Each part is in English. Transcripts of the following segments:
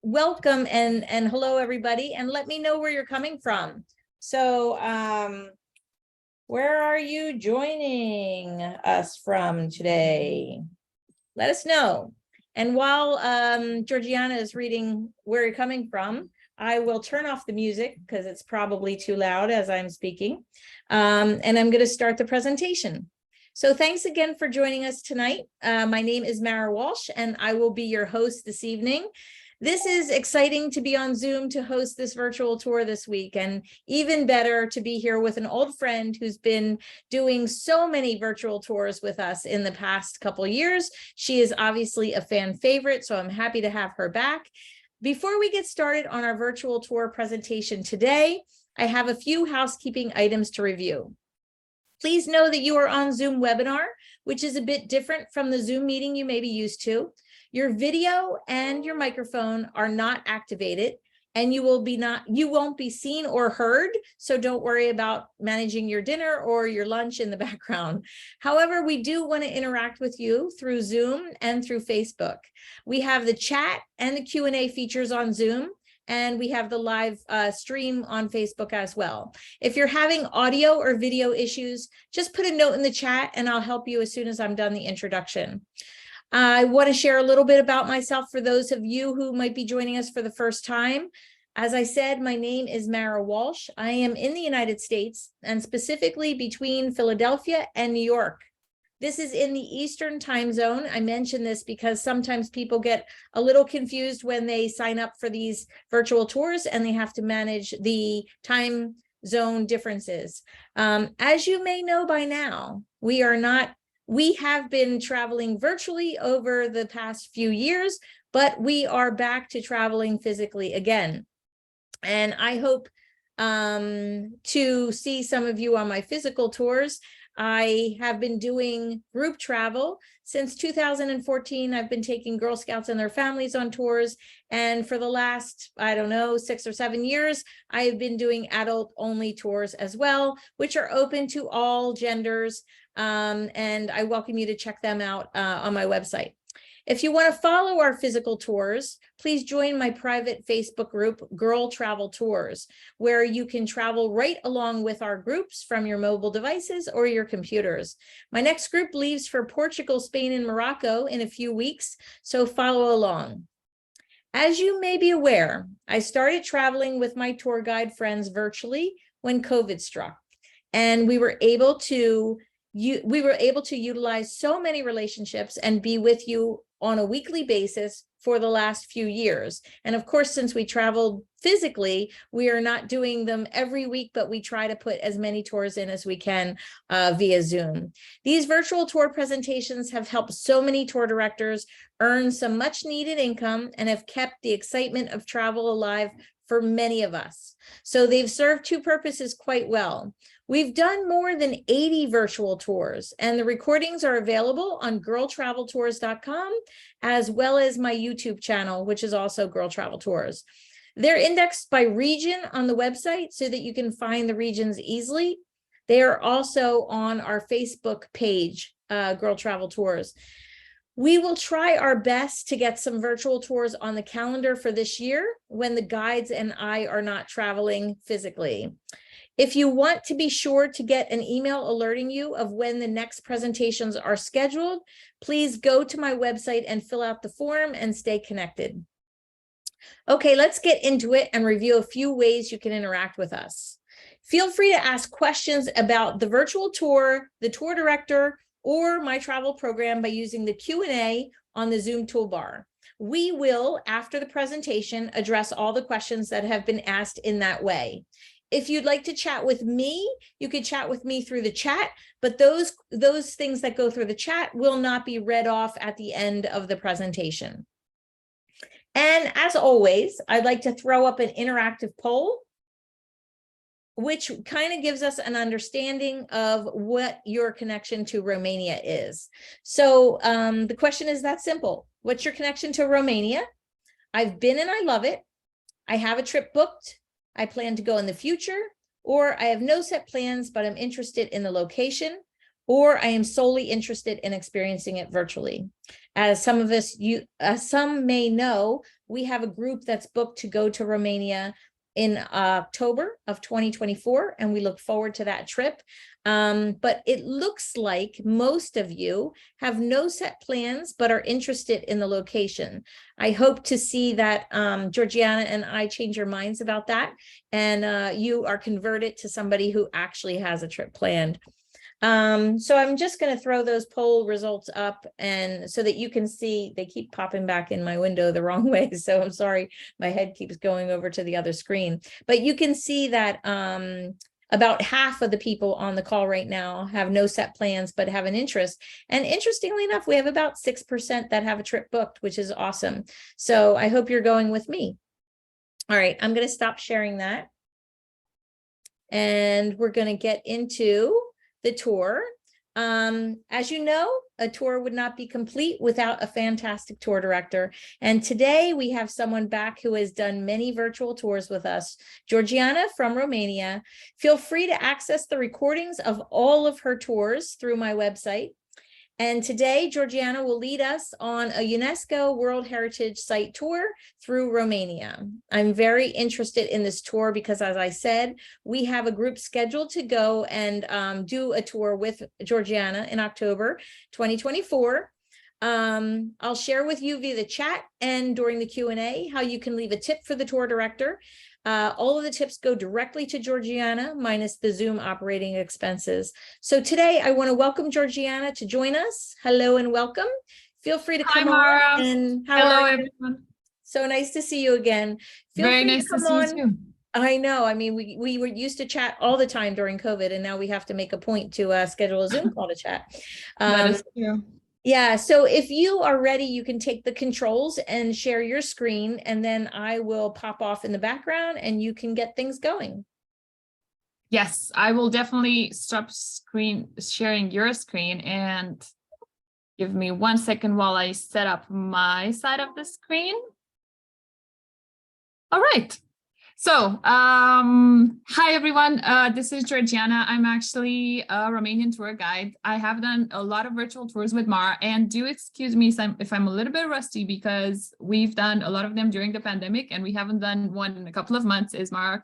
welcome and hello everybody, and let me know where you're coming from. So where are you joining us from today? Let us know. And while Georgiana is reading where you're coming from, I will turn off the music because it's probably too loud as I'm speaking. And I'm going to start the presentation. So thanks again for joining us tonight. My name is Mara Walsh, and I will be your host this evening. This is exciting to be on Zoom to host this virtual tour this week, and even better to be here with an old friend who's been doing so many virtual tours with us in the past couple years. She is obviously a fan favorite, so I'm happy to have her back. Before we get started on our virtual tour presentation today, I have a few housekeeping items to review. Please know that you are on Zoom webinar, which is a bit different from the Zoom meeting you may be used to. Your video and your microphone are not activated, and you won't be seen or heard, so don't worry about managing your dinner or your lunch in the background. However, we do want to interact with you through Zoom and through Facebook. We have the chat and the Q&A features on Zoom, and we have the live stream on Facebook as well. If you're having audio or video issues, just put a note in the chat and I'll help you as soon as I'm done the introduction. I want to share a little bit about myself for those of you who might be joining us for the first time. As I said, my name is Mara Walsh. I am in the United States, and specifically between Philadelphia and New York. This is in the Eastern time zone. I mention this because sometimes people get a little confused when they sign up for these virtual tours and they have to manage the time zone differences. As you may know by now, we have been traveling virtually over the past few years, but we are back to traveling physically again. And I hope to see some of you on my physical tours. I have been doing group travel since 2014. I've been taking Girl Scouts and their families on tours. And for the last, 6 or 7 years, I have been doing adult only tours as well, which are open to all genders. And I welcome you to check them out on my website. If you want to follow our physical tours, please join my private Facebook group, Girl Travel Tours, where you can travel right along with our groups from your mobile devices or your computers. My next group leaves for Portugal, Spain, and Morocco in a few weeks, so follow along. As you may be aware, I started traveling with my tour guide friends virtually when COVID struck, and we were able to utilize so many relationships and be with you on a weekly basis for the last few years. And of course, since we traveled physically, we are not doing them every week, but we try to put as many tours in as we can via Zoom. These virtual tour presentations have helped so many tour directors earn some much needed income and have kept the excitement of travel alive for many of us. So they've served two purposes quite well. We've done more than 80 virtual tours, and the recordings are available on girltraveltours.com, as well as my YouTube channel, which is also Girl Travel Tours. They're indexed by region on the website so that you can find the regions easily. They are also on our Facebook page, Girl Travel Tours. We will try our best to get some virtual tours on the calendar for this year when the guides and I are not traveling physically. If you want to be sure to get an email alerting you of when the next presentations are scheduled, please go to my website and fill out the form and stay connected. Okay, let's get into it and review a few ways you can interact with us. Feel free to ask questions about the virtual tour, the tour director, or my travel program by using the Q&A on the Zoom toolbar. We will, after the presentation, address all the questions that have been asked in that way. If you'd like to chat with me, you can chat with me through the chat, but those things that go through the chat will not be read off at the end of the presentation. And as always, I'd like to throw up an interactive poll, which kind of gives us an understanding of what your connection to Romania is. So the question is that simple. What's your connection to Romania? I've been and I love it. I have a trip booked. I plan to go in the future, or I have no set plans, but I'm interested in the location, or I am solely interested in experiencing it virtually. As some may know, we have a group that's booked to go to Romania in October of 2024, and we look forward to that trip. But it looks like most of you have no set plans, but are interested in the location. I hope to see that Georgiana and I change your minds about that, and you are converted to somebody who actually has a trip planned. So I'm just going to throw those poll results up, and so that you can see. They keep popping back in my window the wrong way, so I'm sorry, my head keeps going over to the other screen, but you can see that about half of the people on the call right now have no set plans but have an interest. And interestingly enough, we have about 6% that have a trip booked, which is awesome. So I hope you're going with me. All right, I'm going to stop sharing that, and we're going to get into the tour. As you know, a tour would not be complete without a fantastic tour director. And today we have someone back who has done many virtual tours with us, Georgiana from Romania. Feel free to access the recordings of all of her tours through my website. And today, Georgiana will lead us on a UNESCO World Heritage Site tour through Romania. I'm very interested in this tour because, as I said, we have a group scheduled to go and do a tour with Georgiana in October 2024. I'll share with you via the chat and during the Q&A how you can leave a tip for the tour director. All of the tips go directly to Georgiana, minus the Zoom operating expenses. So today I want to welcome Georgiana to join us. Hello and welcome. Feel free to come on. And hello, everyone. So nice to see you again. Very nice to see you too. I know. I mean, we were used to chat all the time during COVID, and now we have to make a point to schedule a Zoom call to chat. That is true. Yeah, so if you are ready, you can take the controls and share your screen, and then I will pop off in the background and you can get things going. Yes, I will definitely stop sharing your screen, and give me 1 second while I set up my side of the screen. All right. So, hi everyone, this is Georgiana. I'm actually a Romanian tour guide. I have done a lot of virtual tours with Mara, and do excuse me if I'm a little bit rusty, because we've done a lot of them during the pandemic and we haven't done one in a couple of months. As Mara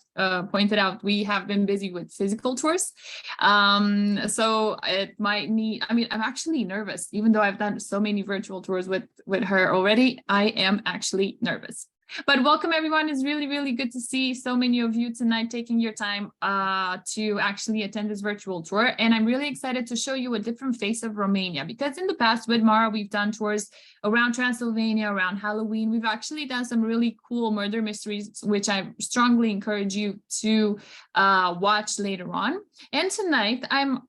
pointed out, we have been busy with physical tours. So it might need, I mean, I'm actually nervous, even though I've done so many virtual tours with her already. I am actually nervous. But welcome everyone. It's really, really good to see so many of you tonight taking your time to actually attend this virtual tour. And I'm really excited to show you a different face of Romania, because in the past with Mara, we've done tours around Transylvania, around Halloween. We've actually done some really cool murder mysteries, which I strongly encourage you to watch later on. And tonight I'm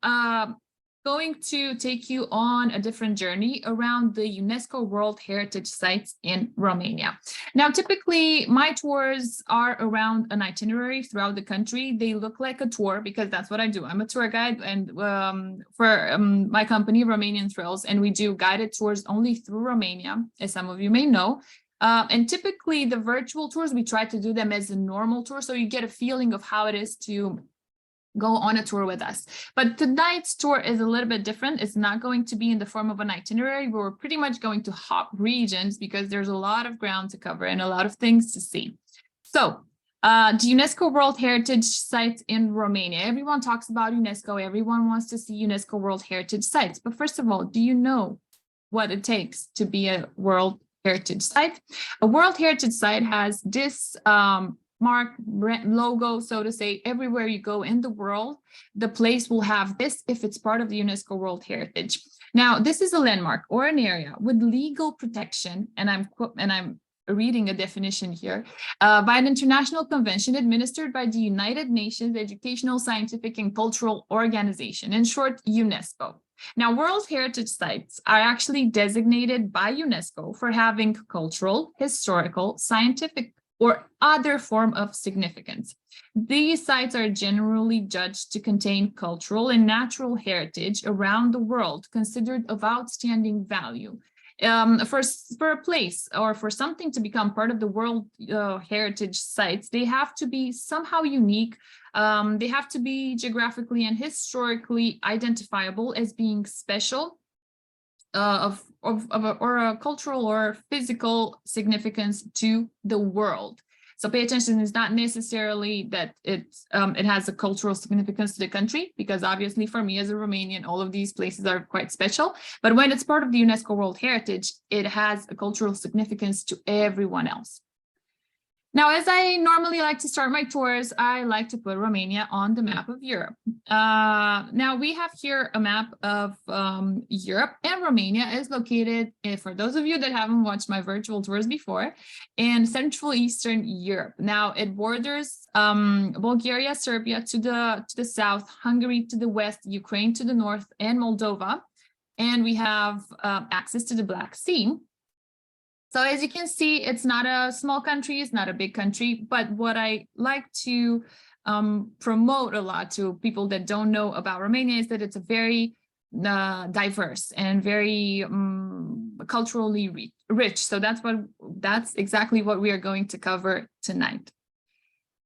going to take you on a different journey around the UNESCO World Heritage sites in Romania. Now, typically my tours are around an itinerary throughout the country. They look like a tour because that's what I do. I'm a tour guide, and for my company, Romanian Thrills, and we do guided tours only through Romania, as some of you may know. And typically the virtual tours, we try to do them as a normal tour, so you get a feeling of how it is to go on a tour with us. But tonight's tour is a little bit different. It's not going to be in the form of an itinerary. We're pretty much going to hop regions because there's a lot of ground to cover and a lot of things to see. So the UNESCO World Heritage sites in Romania. Everyone talks about UNESCO. Everyone wants to see UNESCO World Heritage sites. But first of all, do you know what it takes to be a World Heritage site? A World Heritage site has this mark, logo, so to say. Everywhere you go in the world, the place will have this if it's part of the UNESCO World Heritage. Now, this is a landmark or an area with legal protection, and I'm reading a definition here, by an international convention administered by the United Nations Educational, Scientific, and Cultural Organization, in short, UNESCO. Now, World Heritage sites are actually designated by UNESCO for having cultural, historical, scientific, or other form of significance. These sites are generally judged to contain cultural and natural heritage around the world considered of outstanding value. For a place or for something to become part of the World Heritage sites, they have to be somehow unique. They have to be geographically and historically identifiable as being special or a cultural or physical significance to the world. So pay attention, it's not necessarily that it has a cultural significance to the country, because obviously for me as a Romanian, all of these places are quite special. But when it's part of the UNESCO World Heritage, it has a cultural significance to everyone else. Now, as I normally like to start my tours, I like to put Romania on the map of Europe. Now we have here a map of Europe, and Romania is located, for those of you that haven't watched my virtual tours before, in Central Eastern Europe. Now it borders Bulgaria, Serbia to the south, Hungary to the west, Ukraine to the north, and Moldova. And we have access to the Black Sea. So as you can see, it's not a small country, it's not a big country, but what I like to promote a lot to people that don't know about Romania is that it's a very diverse and very culturally rich. So that's exactly what we are going to cover tonight.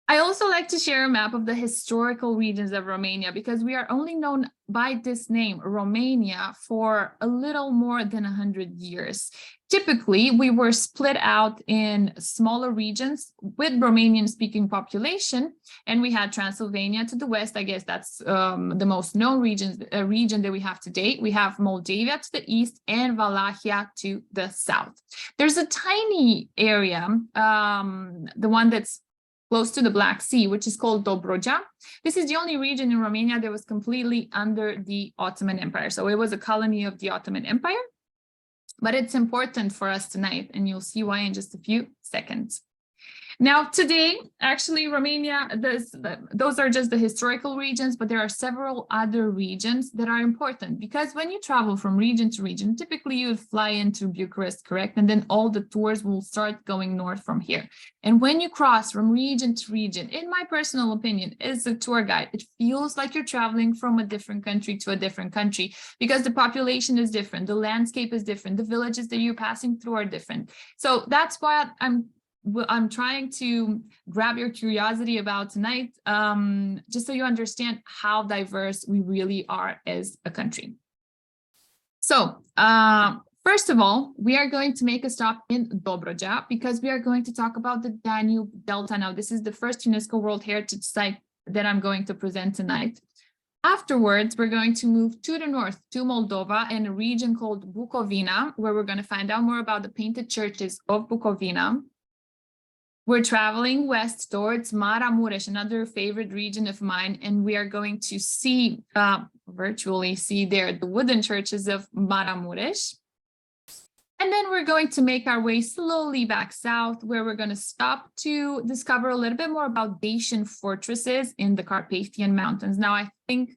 I also like to share a map of the historical regions of Romania, because we are only known by this name, Romania, for a little more than 100 years. Typically, we were split out in smaller regions with Romanian-speaking population, and we had Transylvania to the west. I guess that's the most known region that we have today. We have Moldavia to the east and Wallachia to the south. There's a tiny area, the one that's close to the Black Sea, which is called Dobrogea. This is the only region in Romania that was completely under the Ottoman Empire. So it was a colony of the Ottoman Empire, but it's important for us tonight, and you'll see why in just a few seconds. Now, today, actually, Romania, those are just the historical regions, but there are several other regions that are important, because when you travel from region to region, typically you would fly into Bucharest, correct? And then all the tours will start going north from here. And when you cross from region to region, in my personal opinion, as a tour guide, it feels like you're traveling from a different country to a different country, because the population is different, the landscape is different, the villages that you're passing through are different. So that's why I'm trying to grab your curiosity about tonight, just so you understand how diverse we really are as a country. So first of all, we are going to make a stop in Dobrogea, because we are going to talk about the Danube Delta. Now, this is the first UNESCO World Heritage site that I'm going to present tonight. Afterwards, we're going to move to the north to Moldova and a region called Bukovina, where we're going to find out more about the painted churches of Bukovina. We're traveling west towards Maramures, another favorite region of mine, and we are going to see, virtually see there, the wooden churches of Maramures. And then we're going to make our way slowly back south, where we're going to stop to discover a little bit more about Dacian fortresses in the Carpathian Mountains. Now, I think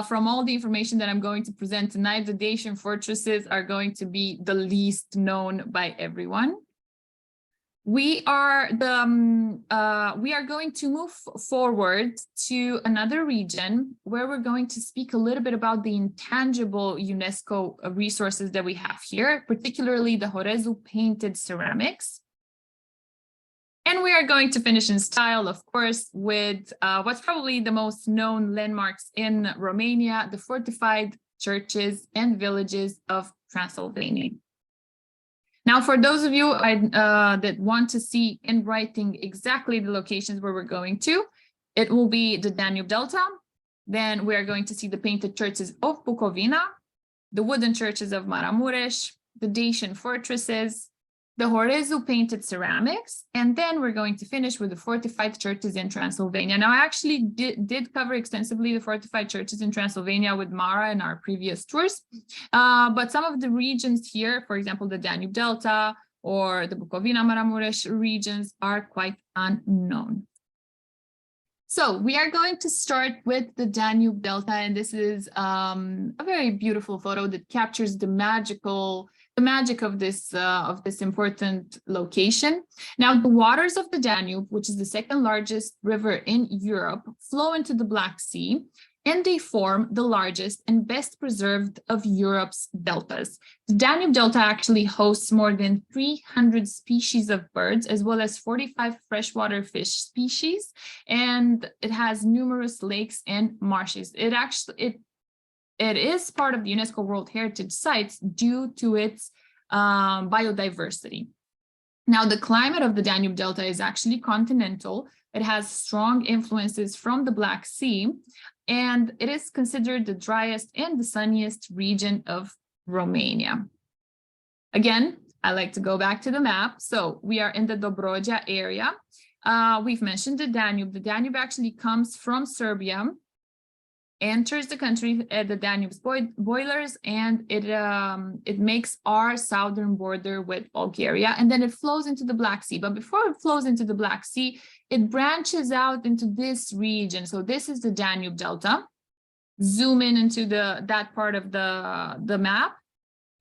from all the information that I'm going to present tonight, the Dacian fortresses are going to be the least known by everyone. We are going to move forward to another region where we're going to speak a little bit about the intangible UNESCO resources that we have here, particularly the Horezu painted ceramics. And we are going to finish in style, of course, with what's probably the most known landmarks in Romania, the fortified churches and villages of Transylvania. Now, for those of you that want to see in writing exactly the locations where we're going to, it will be the Danube Delta. Then we are going to see the painted churches of Bukovina, the wooden churches of Maramures, the Dacian fortresses, the Horezu painted ceramics, and then we're going to finish with the fortified churches in Transylvania. Now, I actually did cover extensively the fortified churches in Transylvania with Mara in our previous tours, but some of the regions here, for example, the Danube Delta or the Bukovina Maramures regions are quite unknown. So we are going to start with the Danube Delta, and this is a very beautiful photo that captures the magic of this important location. Now, the waters of the Danube, which is the second largest river in Europe, flow into the Black Sea. and they form the largest and best preserved of Europe's deltas. The Danube Delta actually hosts more than 300 species of birds, as well as 45 freshwater fish species, and it has numerous lakes and marshes. It is part of the UNESCO World Heritage Sites due to its biodiversity. Now, the climate of the Danube Delta is actually continental. It has strong influences from the Black Sea, and it is considered the driest and the sunniest region of Romania. Again, I like to go back to the map. So we are in the Dobrogea area. We've mentioned the Danube. The Danube actually comes from Serbia, enters the country at the Danube's boilers, and it makes our southern border with Bulgaria, and then it flows into the Black Sea. But before it flows into the Black Sea, it branches out into this region. So this is the Danube Delta. Zoom in into that part of the map,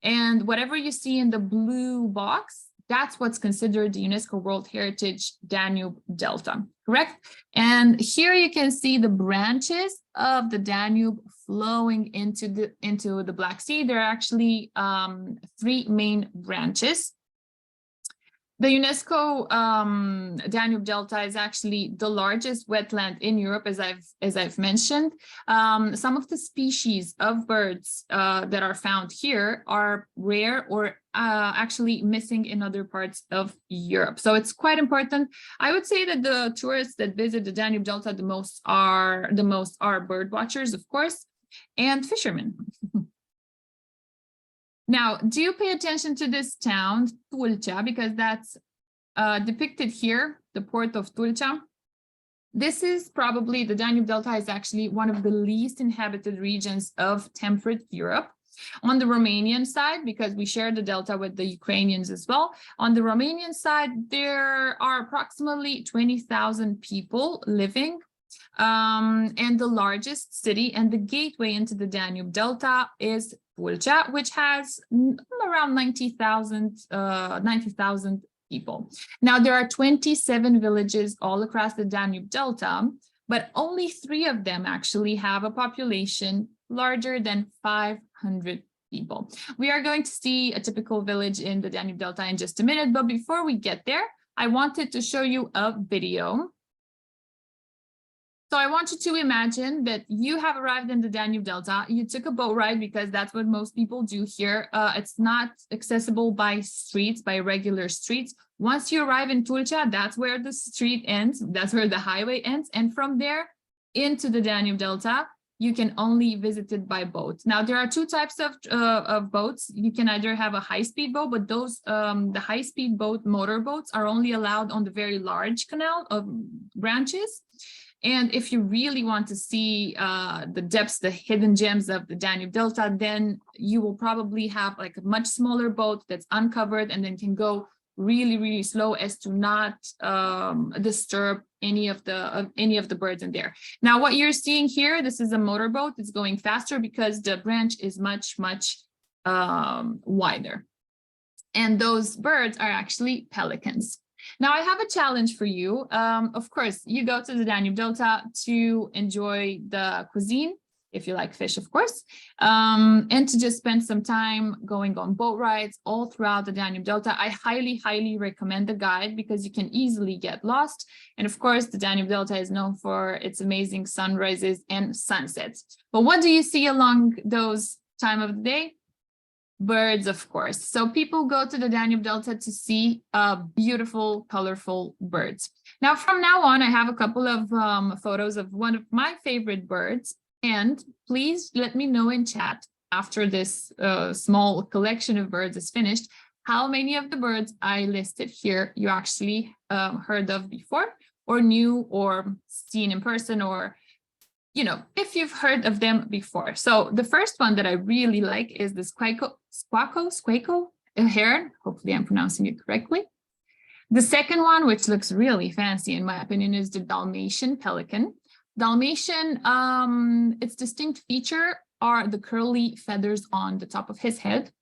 and whatever you see in the blue box, that's what's considered the UNESCO World Heritage Danube Delta, correct? And here you can see the branches of the Danube flowing into the Black Sea. There are actually 3 main branches. The UNESCO Danube Delta is actually the largest wetland in Europe, as I've mentioned. Some of the species of birds that are found here are rare or actually missing in other parts of Europe. So it's quite important. I would say that the tourists that visit the Danube Delta the most are bird watchers, of course, and fishermen. Now, do you pay attention to this town, Tulcea, because that's depicted here, the port of Tulcea. This is probably, the Danube Delta is actually one of the least inhabited regions of temperate Europe. On the Romanian side, because we share the delta with the Ukrainians as well, on the Romanian side, there are approximately 20,000 people living. And the largest city and the gateway into the Danube Delta is Tulcea, which has around 90,000 people. Now, there are 27 villages all across the Danube Delta, but only 3 of them actually have a population larger than 500 people. We are going to see a typical village in the Danube Delta in just a minute, but before we get there, I wanted to show you a video. So I want you to imagine that you have arrived in the Danube Delta. You took a boat ride because that's what most people do here. It's not accessible by streets, by regular streets. Once you arrive in Tulcea, that's where the street ends. That's where the highway ends. And from there into the Danube Delta, you can only visit it by boat. Now, there are 2 types of boats. You can either have a high-speed boat, but those the high-speed boat, motorboats, are only allowed on the very large canal of branches. And if you really want to see the depths, the hidden gems of the Danube Delta, then you will probably have like a much smaller boat that's uncovered and then can go really, really slow as to not disturb any of the birds in there. Now, what you're seeing here, this is a motorboat. It's going faster because the branch is much, much wider. And those birds are actually pelicans. Now, I have a challenge for you. Of course, you go to the Danube Delta to enjoy the cuisine, if you like fish, of course, and to just spend some time going on boat rides all throughout the Danube Delta. I highly, highly recommend the guide because you can easily get lost. And of course, the Danube Delta is known for its amazing sunrises and sunsets. But what do you see along those time of the day? Birds, of course. So people go to the Danube Delta to see beautiful, colorful birds. Now, from now on, I have a couple of photos of one of my favorite birds. And please let me know in chat after this small collection of birds is finished, how many of the birds I listed here you actually heard of before, or knew, or seen in person, or if you've heard of them before. So the first one that I really like is the squako heron. Hopefully I'm pronouncing it correctly. The second one, which looks really fancy in my opinion, is the Dalmatian pelican. Dalmatian, its distinct feature are the curly feathers on the top of his head.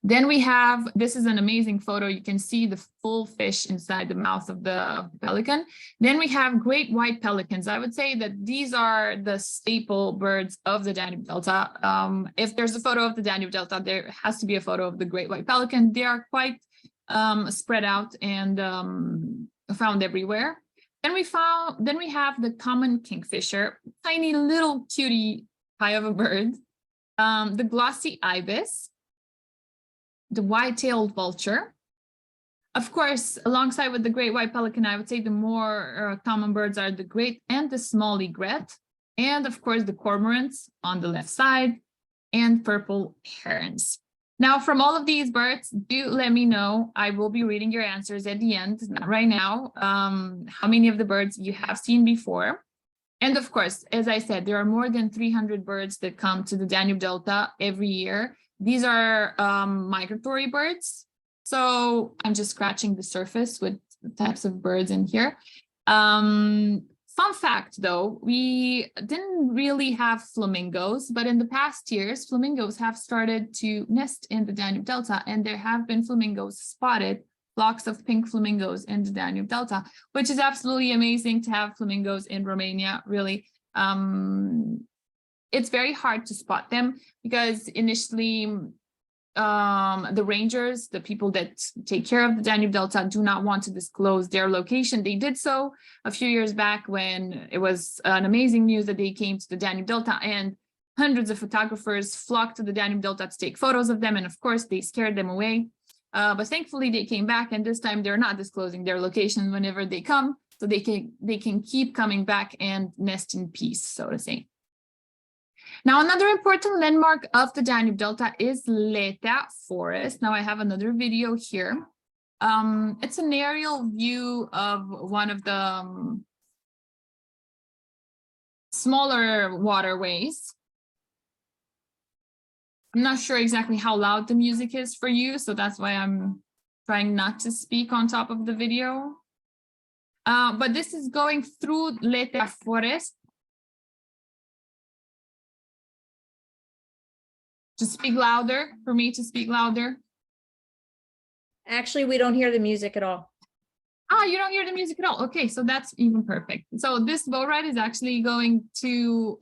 Then we have, this is an amazing photo. You can see the full fish inside the mouth of the pelican. Then we have great white pelicans. I would say that these are the staple birds of the Danube Delta. If there's a photo of the Danube Delta, there has to be a photo of the great white pelican. They are quite spread out and found everywhere. Then we have the common kingfisher, tiny little cutie pie of a bird, the glossy ibis, the white-tailed vulture. Of course, alongside with the great white pelican, I would say the more common birds are the great and the small egret, and of course the cormorants on the left side, and purple herons. Now, from all of these birds, do let me know. I will be reading your answers at the end, not right now, how many of the birds you have seen before. And of course, as I said, there are more than 300 birds that come to the Danube Delta every year. These are migratory birds. So I'm just scratching the surface with the types of birds in here. Fun fact, though, we didn't really have flamingos, but in the past years, flamingos have started to nest in the Danube Delta, and there have been flamingos spotted, flocks of pink flamingos in the Danube Delta, which is absolutely amazing to have flamingos in Romania, really. It's very hard to spot them because initially the rangers, the people that take care of the Danube Delta, do not want to disclose their location. They did so a few years back when it was an amazing news that they came to the Danube Delta, and hundreds of photographers flocked to the Danube Delta to take photos of them. And of course, they scared them away. But thankfully, they came back, and this time they're not disclosing their location whenever they come, so they can keep coming back and nest in peace, so to say. Now, another important landmark of the Danube Delta is Leta Forest. Now, I have another video here. It's an aerial view of one of the smaller waterways. I'm not sure exactly how loud the music is for you, so that's why I'm trying not to speak on top of the video. But this is going through Leta Forest. To speak louder, for me to speak louder. Actually, we don't hear the music at all. Ah, you don't hear the music at all. Okay, so that's even perfect. So this boat ride is actually going to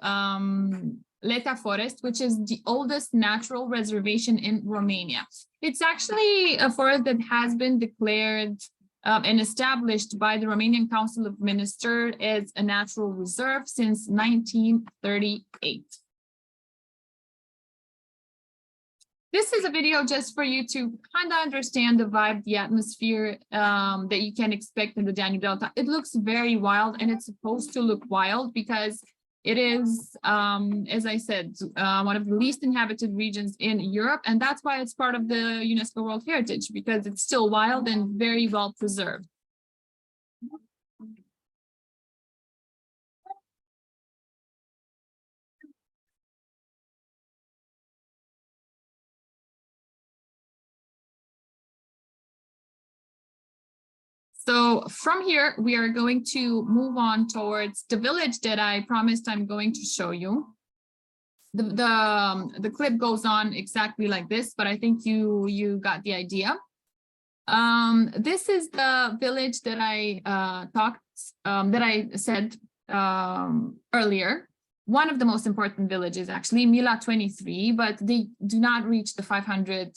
Leta Forest, which is the oldest natural reservation in Romania. It's actually a forest that has been declared and established by the Romanian Council of Ministers as a natural reserve since 1938. This is a video just for you to kind of understand the vibe, the atmosphere that you can expect in the Danube Delta. It looks very wild, and it's supposed to look wild because it is, as I said, one of the least inhabited regions in Europe. And that's why it's part of the UNESCO World Heritage, because it's still wild and very well preserved. So from here, we are going to move on towards the village that I promised I'm going to show you. The clip goes on exactly like this, but I think you got the idea. This is the village that I said earlier. One of the most important villages, actually, Mila 23, but they do not reach the 500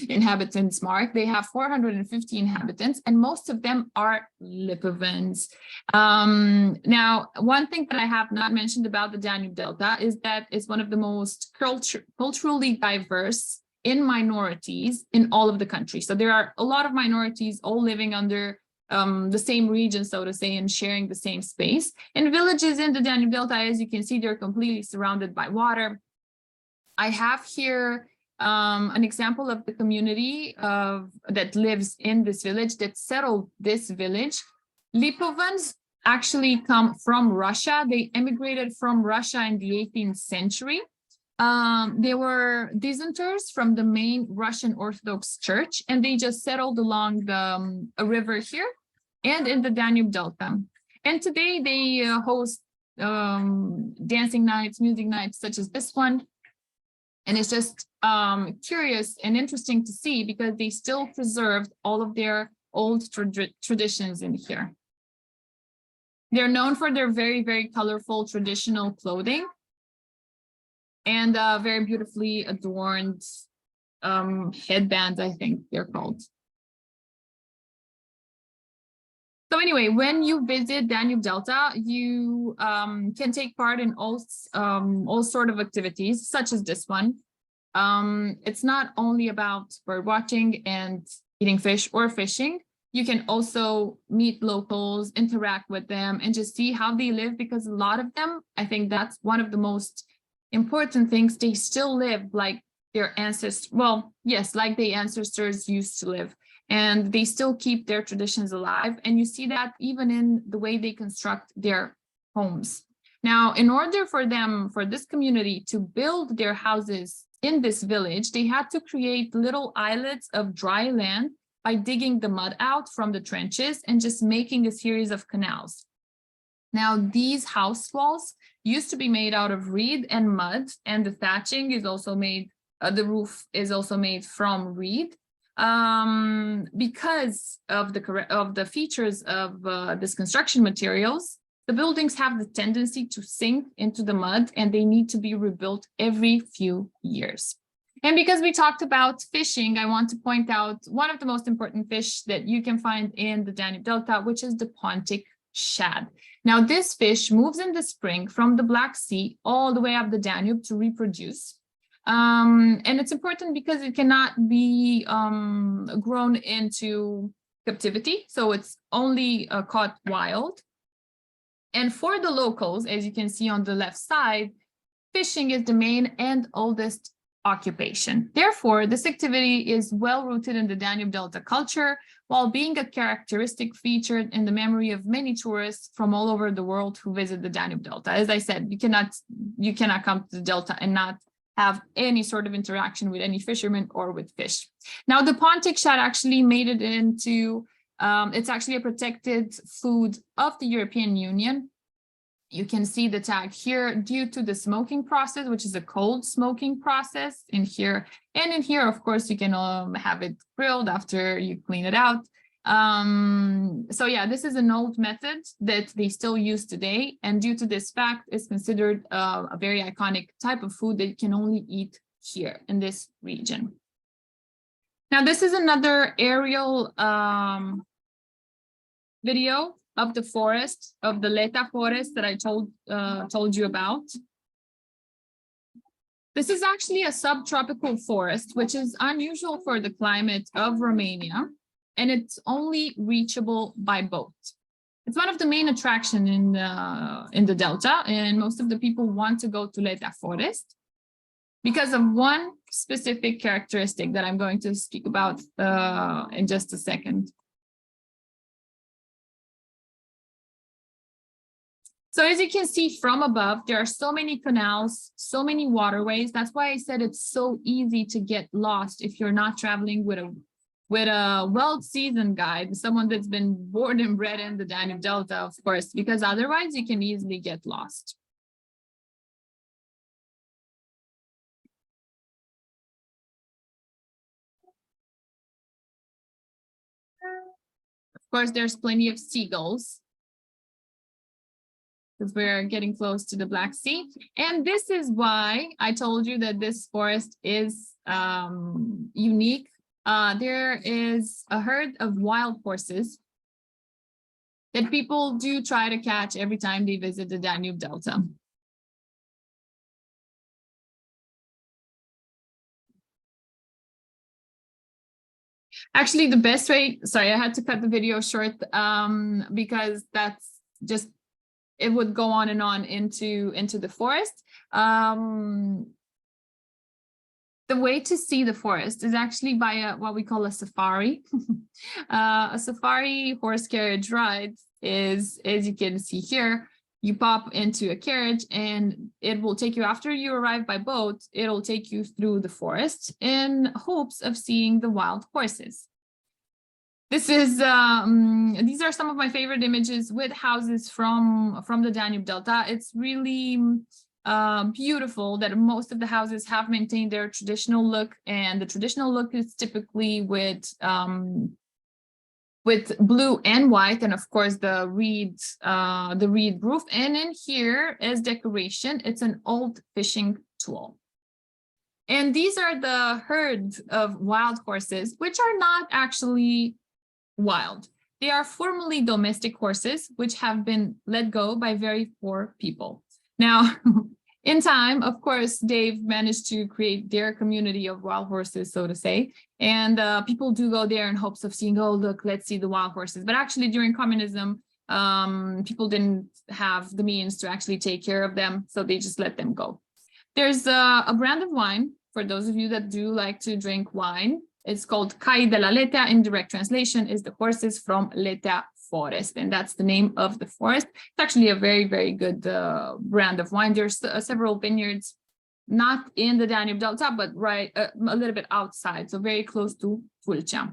inhabitants mark. They have 450 inhabitants, and most of them are Lipovans. Now, one thing that I have not mentioned about the Danube Delta is that it's one of the most culturally diverse in minorities in all of the country. So there are a lot of minorities all living under the same region, so to say, and sharing the same space. And villages in the Danube Delta, as you can see, they're completely surrounded by water. I have here an example of the community that lives in this village, that settled this village. Lipovans actually come from Russia. They immigrated from Russia in the 18th century. They were dissenters from the main Russian Orthodox Church, and they just settled along a river here and in the Danube Delta. And today they host dancing nights, music nights, such as this one. And it's just curious and interesting to see because they still preserved all of their old traditions in here. They're known for their very, very colorful traditional clothing and very beautifully adorned headbands, I think they're called. So anyway, when you visit Danube Delta, you can take part in all sort of activities, such as this one. It's not only about bird watching and eating fish or fishing. You can also meet locals, interact with them, and just see how they live, because a lot of them, I think that's one of the most important things, they still live like their ancestors, well, yes, like the ancestors used to live. And they still keep their traditions alive. And you see that even in the way they construct their homes. Now, in order for them, for this community to build their houses in this village, they had to create little islets of dry land by digging the mud out from the trenches and just making a series of canals. Now, these house walls used to be made out of reed and mud, and the thatching is also made, the roof is also made from reed. Because of the features of this construction materials, the buildings have the tendency to sink into the mud, and they need to be rebuilt every few years. And because we talked about fishing, I want to point out one of the most important fish that you can find in the Danube Delta, which is the Pontic shad. Now, this fish moves in the spring from the Black Sea all the way up the Danube to reproduce. And it's important because it cannot be grown into captivity, so it's only caught wild. And for the locals, as you can see on the left side, fishing is the main and oldest occupation. Therefore, this activity is well rooted in the Danube Delta culture, while being a characteristic feature in the memory of many tourists from all over the world who visit the Danube Delta. As I said, you cannot come to the Delta and not have any sort of interaction with any fishermen or with fish. Now, the Pontic shad actually made it into, it's actually a protected food of the European Union. You can see the tag here due to the smoking process, which is a cold smoking process in here. And in here, of course, you can have it grilled after you clean it out. So yeah, this is an old method that they still use today. And due to this fact, it's considered a very iconic type of food that you can only eat here in this region. Now, this is another aerial video of the forest, of the Leta forest that I told you about. This is actually a subtropical forest, which is unusual for the climate of Romania, and it's only reachable by boat. It's one of the main attractions in the Delta, and most of the people want to go to Leta forest because of one specific characteristic that I'm going to speak about in just a second. So as you can see from above, there are so many canals, so many waterways. That's why I said it's so easy to get lost if you're not traveling with a well-seasoned guide, someone that's been born and bred in the Danube Delta, of course, because otherwise you can easily get lost. Of course, there's plenty of seagulls, because we're getting close to the Black Sea. And this is why I told you that this forest is unique. There is a herd of wild horses that people do try to catch every time they visit the Danube Delta. Actually, the best way, sorry, I had to cut the video short because that's just, it would go on and on into the forest. The way to see the forest is actually by what we call a safari. A safari horse carriage ride is, as you can see here, you pop into a carriage and it will take you, after you arrive by boat, it'll take you through the forest in hopes of seeing the wild horses. This is, these are some of my favorite images with houses from the Danube Delta. It's really beautiful that most of the houses have maintained their traditional look, and the traditional look is typically with blue and white, and of course the reed roof. And in here as decoration, it's an old fishing tool. And these are the herds of wild horses, which are not actually wild. They are formerly domestic horses, which have been let go by very poor people. Now, in time, of course, they've managed to create their community of wild horses, so to say. And people do go there in hopes of seeing, oh, look, let's see the wild horses. But actually, during communism, people didn't have the means to actually take care of them, so they just let them go. There's a brand of wine, for those of you that do like to drink wine. It's called Cai de la Letea. In direct translation is the horses from Letea forest, and that's the name of the forest. It's actually a very, very good brand of wine. There's several vineyards, not in the Danube Delta, but right a little bit outside, so very close to Tulcea.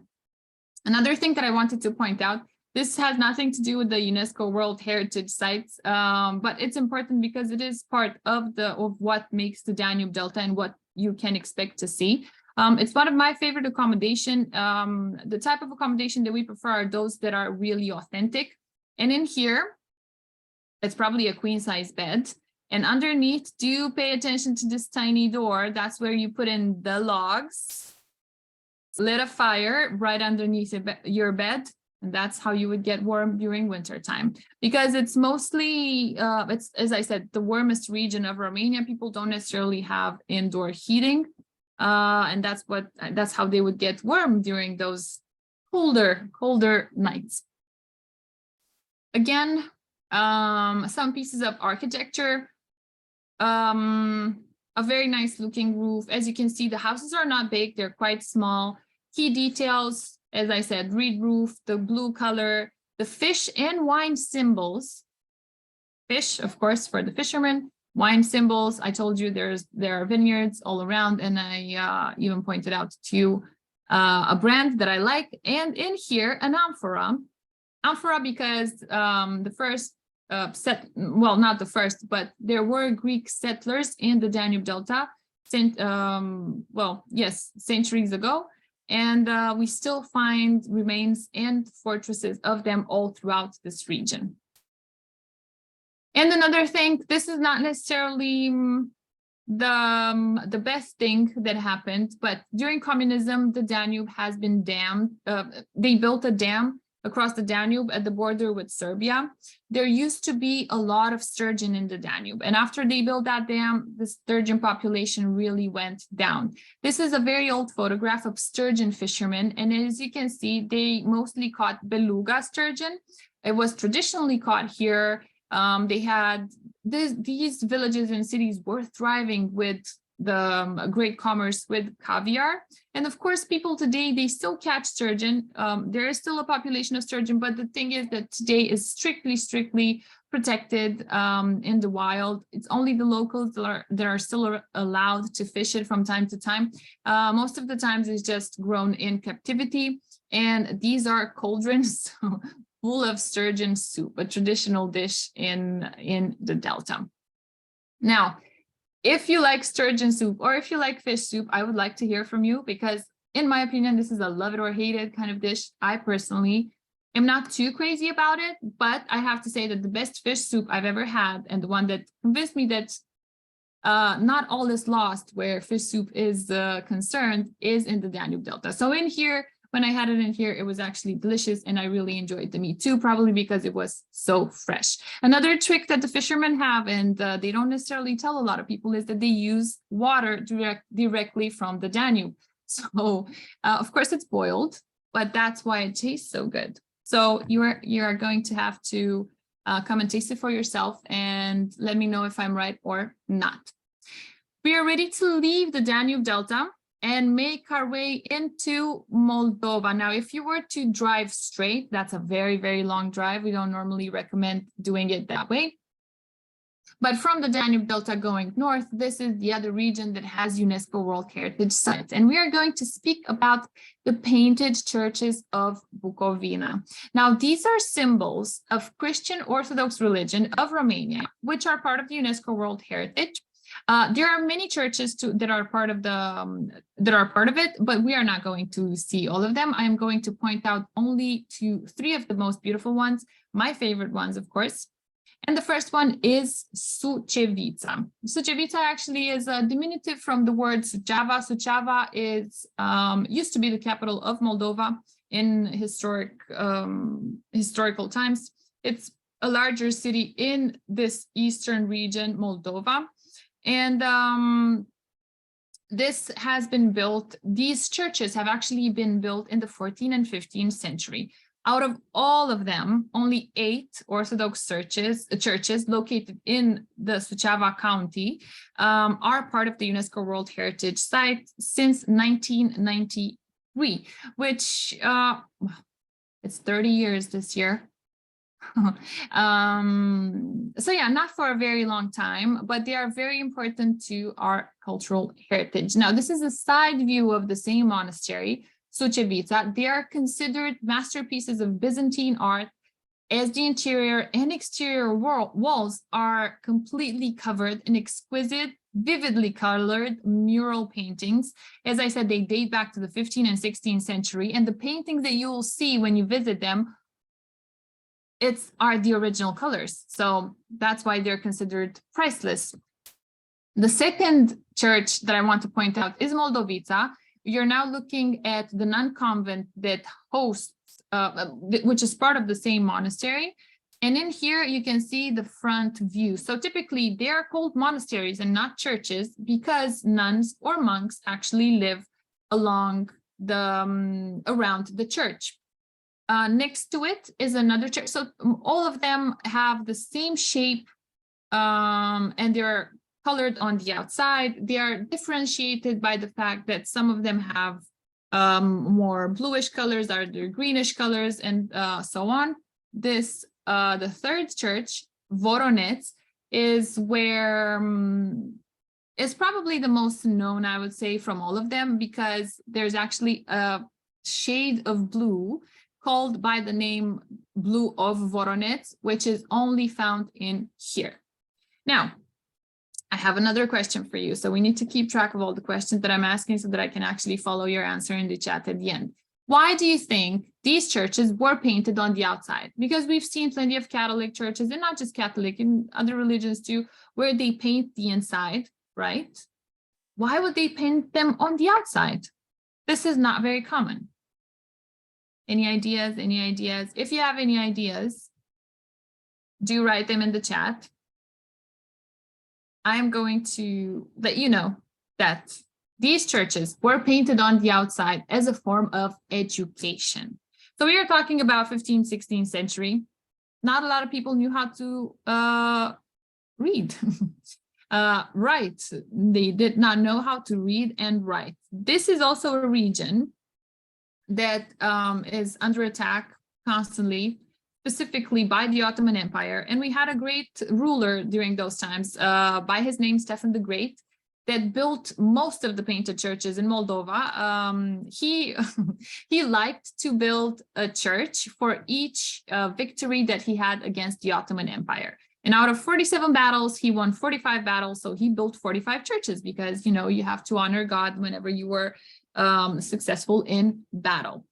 Another thing that I wanted to point out, this has nothing to do with the UNESCO World Heritage sites, but it's important because it is part of what makes the Danube Delta and what you can expect to see. It's one of my favorite accommodation. The type of accommodation that we prefer are those that are really authentic. And in here, it's probably a queen size bed. And underneath, do pay attention to this tiny door. That's where you put in the logs, lit a fire right underneath your bed. And that's how you would get warm during winter time, because it's mostly, it's, as I said, the warmest region of Romania. People don't necessarily have indoor heating. And that's how they would get warm during those colder nights. Again, some pieces of architecture, a very nice looking roof. As you can see, the houses are not big, they're quite small. Key details, as I said, reed roof, the blue color, the fish and wine symbols. Fish, of course, for the fishermen. Wine symbols, I told you there are vineyards all around, and I even pointed out to you a brand that I like. And in here, an amphora. Amphora because the first not the first, but there were Greek settlers in the Danube Delta, centuries ago. And we still find remains and fortresses of them all throughout this region. And another thing, this is not necessarily the best thing that happened, but during communism, the Danube has been dammed. They built a dam across the Danube at the border with Serbia. There used to be a lot of sturgeon in the Danube. And after they built that dam, the sturgeon population really went down. This is a very old photograph of sturgeon fishermen. And as you can see, they mostly caught beluga sturgeon. It was traditionally caught here. They had these villages and cities were thriving with the great commerce with caviar. And of course, people today, they still catch sturgeon. There is still a population of sturgeon, but the thing is that today is strictly protected in the wild. It's only the locals that are still allowed to fish it from time to time. Most of the times it's just grown in captivity. And these are cauldrons full of sturgeon soup, a traditional dish in the Delta. Now, if you like sturgeon soup or if you like fish soup, I would like to hear from you, because in my opinion, this is a love it or hate it kind of dish. I personally am not too crazy about it, but I have to say that the best fish soup I've ever had, and the one that convinced me that not all is lost where fish soup is concerned, is in the Danube Delta. So in here, when I had it in here, it was actually delicious, and I really enjoyed the meat too, probably because it was so fresh. Another trick that the fishermen have, and they don't necessarily tell a lot of people, is that they use water directly from the Danube. So of course it's boiled, but that's why it tastes so good. So you are going to have to come and taste it for yourself and let me know if I'm right or not. We are ready to leave the Danube Delta and make our way into Moldova. Now, if you were to drive straight, that's a very, very long drive. We don't normally recommend doing it that way. But from the Danube Delta going north, this is the other region that has UNESCO World Heritage sites. And we are going to speak about the painted churches of Bukovina. Now, these are symbols of Christian Orthodox religion of Romania, which are part of the UNESCO World Heritage. There are many churches too that are part of it, but we are not going to see all of them. I'm going to point out only to 3 of the most beautiful ones, my favorite ones, of course. And the first one is Sucevița. Sucevița actually is a diminutive from the word Suceava. Suceava is used to be the capital of Moldova in historical times. It's a larger city in this eastern region, Moldova. And this has been built, these churches have actually been built in the 14th and 15th century. Out of all of them, only 8 Orthodox churches located in the Suceava County are part of the UNESCO World Heritage Site since 1993, which it's 30 years this year. So yeah, not for a very long time, but they are very important to our cultural heritage. Now, this is a side view of the same monastery, Sucevița. They are considered masterpieces of Byzantine art, as the interior and exterior walls are completely covered in exquisite, vividly colored mural paintings. As I said, they date back to the 15th and 16th century, and the paintings that you will see when you visit them are the original colors. So that's why they're considered priceless. The second church that I want to point out is Moldovița. You're now looking at the nun convent that hosts, which is part of the same monastery. And in here, you can see the front view. So typically they are called monasteries and not churches because nuns or monks actually live along the, around the church. Next to it is another church. So all of them have the same shape and they're colored on the outside. They are differentiated by the fact that some of them have more bluish colors, other greenish colors, and so on. This, the third church, Voronezh, is where is probably the most known, I would say, from all of them, because there's actually a shade of blue called by the name Blue of Voronezh, which is only found in here. Now, I have another question for you. So we need to keep track of all the questions that I'm asking so that I can actually follow your answer in the chat at the end. Why do you think these churches were painted on the outside? Because we've seen plenty of Catholic churches, and not just Catholic, in other religions too, where they paint the inside, right? Why would they paint them on the outside? This is not very common. Any ideas? Any ideas? If you have any ideas, do write them in the chat. I'm going to let you know that these churches were painted on the outside as a form of education. So we are talking about 15th, 16th century. Not a lot of people knew how to read, write. They did not know how to read and write. This is also a region that is under attack constantly, specifically by the Ottoman Empire. And we had a great ruler during those times by his name, Stephen the Great, that built most of the painted churches in Moldova. He liked to build a church for each victory that he had against the Ottoman Empire. And out of 47 battles, he won 45 battles. So he built 45 churches because, you know, you have to honor God whenever you were successful in battle.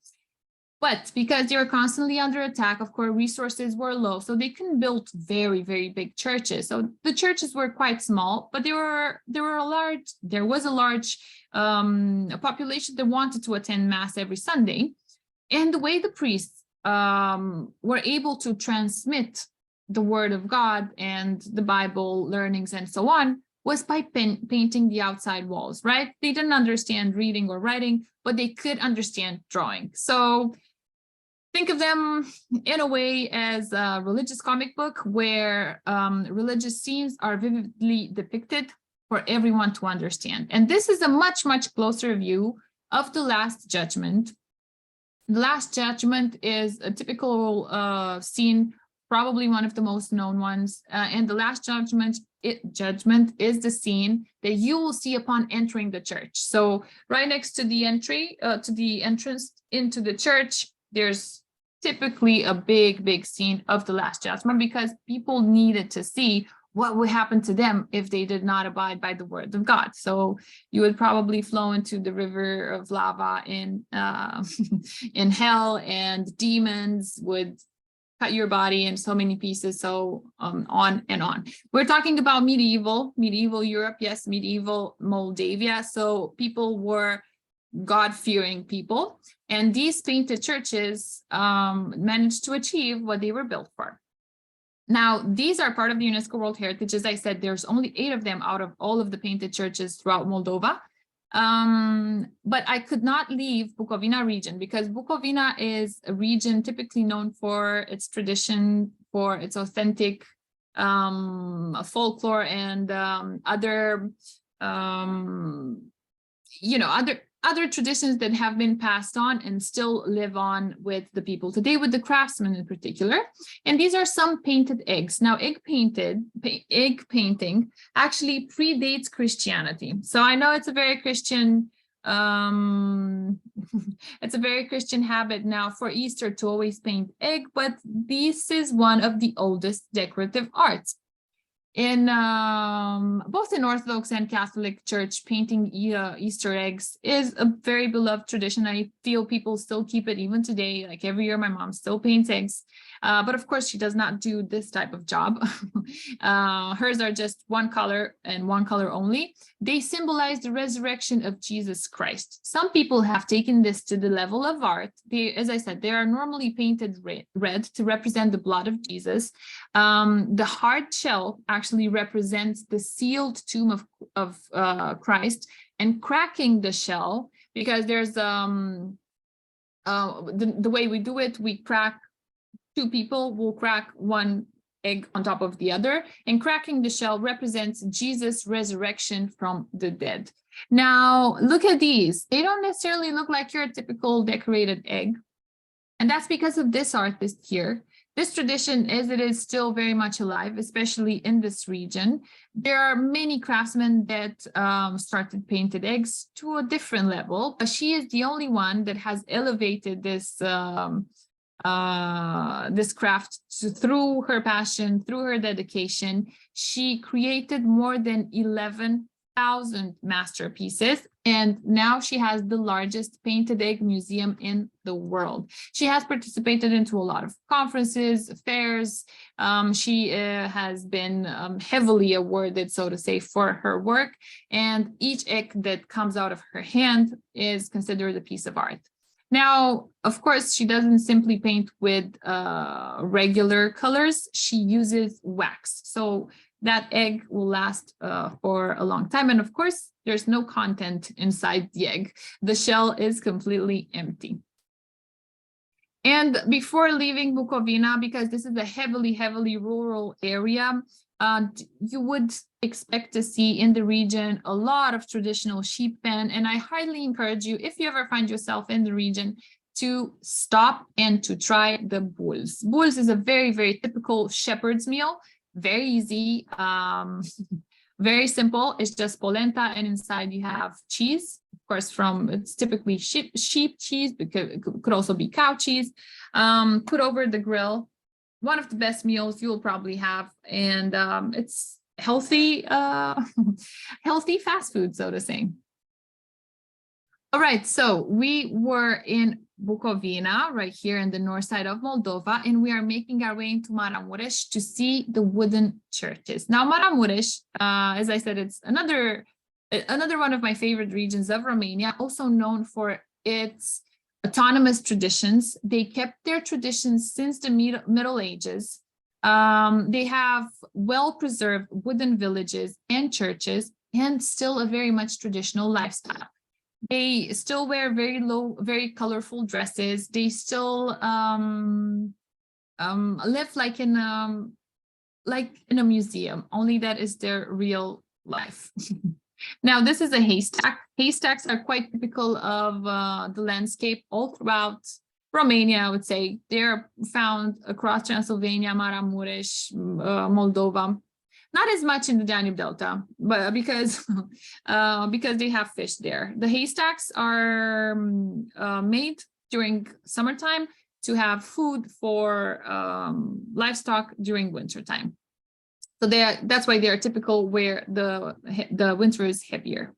But because they were constantly under attack, of course, resources were low, so they couldn't build very, very big churches. So the churches were quite small, but there was a large population that wanted to attend mass every Sunday. And the way the priests were able to transmit the word of God and the Bible learnings and so on was by painting the outside walls, right? They didn't understand reading or writing, but they could understand drawing. So think of them in a way as a religious comic book where religious scenes are vividly depicted for everyone to understand. And this is a much, much closer view of the Last Judgment. The Last Judgment is a typical scene, probably one of the most known ones. And the Last Judgment is the scene that you will see upon entering the church. So right next to the entrance into the church, there's typically a big scene of the Last Judgment because people needed to see what would happen to them if they did not abide by the word of God? So you would probably flow into the river of lava in in hell, and demons would cut your body in so many pieces, so on and on. We're talking about medieval Europe, yes, medieval Moldavia. So people were God-fearing people, and these painted churches managed to achieve what they were built for. Now, these are part of the UNESCO World Heritage. As I said, there's only 8 of them out of all of the painted churches throughout Moldova. But I could not leave Bukovina region, because Bukovina is a region typically known for its tradition, for its authentic folklore, and other other traditions that have been passed on and still live on with the people today, with the craftsmen in particular. And these are some painted eggs. Now, egg painting actually predates Christianity. So I know it's a very Christian it's a very Christian habit now for Easter to always paint egg, but this is one of the oldest decorative arts. In both in Orthodox and Catholic Church, painting Easter eggs is a very beloved tradition. I feel people still keep it even today. Like every year, my mom still paints eggs. But of course, she does not do this type of job. Hers are just one color and one color only. They symbolize the resurrection of Jesus Christ. Some people have taken this to the level of art. As I said, they are normally painted red to represent the blood of Jesus. The hard shell actually represents the sealed tomb of Christ, and cracking the shell, because there's the way we do it, we crack, 2 people will crack one egg on top of the other, and cracking the shell represents Jesus' resurrection from the dead. Now, look at these. They don't necessarily look like your typical decorated egg. And that's because of this artist here. This tradition, as it is still very much alive, especially in this region. There are many craftsmen that started painted eggs to a different level, but she is the only one that has elevated this this craft through her passion, through her dedication. She created more than 11,000 masterpieces, and now she has the largest painted egg museum in the world. She has participated into a lot of conferences, fairs. She has been heavily awarded, so to say, for her work, and each egg that comes out of her hand is considered a piece of art. Now, of course, she doesn't simply paint with regular colors. She uses wax. So that egg will last for a long time. And of course, there's no content inside the egg. The shell is completely empty. And before leaving Bukovina, because this is a heavily rural area, you would expect to see in the region a lot of traditional sheep pen. And I highly encourage you, if you ever find yourself in the region, to stop and to try the bulls. Bulls is a very typical shepherd's meal. Very easy, very simple. It's just polenta, and inside you have cheese. Of course, it's typically sheep cheese, because it could also be cow cheese, put over the grill. One of the best meals you'll probably have, and it's healthy, healthy fast food, so to say. All right, so we were in Bukovina, right here in the north side of Moldova, and we are making our way into Maramures to see the wooden churches. Now, Maramures, as I said, it's another one of my favorite regions of Romania, also known for its autonomous traditions. They kept their traditions since the Middle Ages. They have well-preserved wooden villages and churches, and still a very much traditional lifestyle. They still wear very colorful dresses. They still live like in a museum, only that is their real life. Now, this is a haystack. Haystacks are quite typical of the landscape all throughout Romania, I would say. They're found across Transylvania, Maramures, Moldova. Not as much in the Danube Delta, but because they have fish there. The haystacks are made during summertime to have food for livestock during wintertime. So that's why they are typical where the winter is heavier.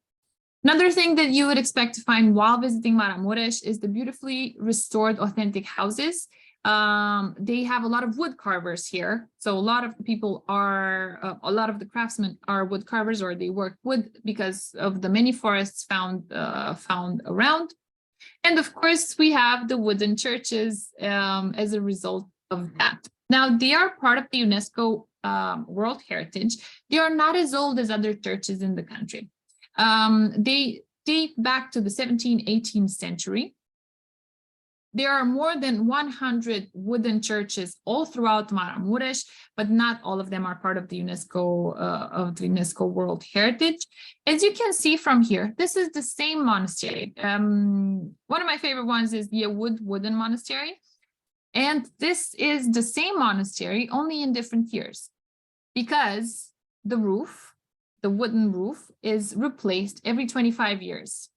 Another thing that you would expect to find while visiting Maramures is the beautifully restored authentic houses. They have a lot of wood carvers here. So a lot of the people are, a lot of the craftsmen are wood carvers, or they work wood because of the many forests found around. And of course, we have the wooden churches as a result of that. Now, they are part of the UNESCO World Heritage. They are not as old as other churches in the country. They date back to the 17th, 18th century. There are more than 100 wooden churches all throughout Maramures, but not all of them are part of the UNESCO World Heritage. As you can see from here, this is the same monastery. One of my favorite ones is the wooden monastery. And this is the same monastery, only in different years, because the roof, the wooden roof, is replaced every 25 years.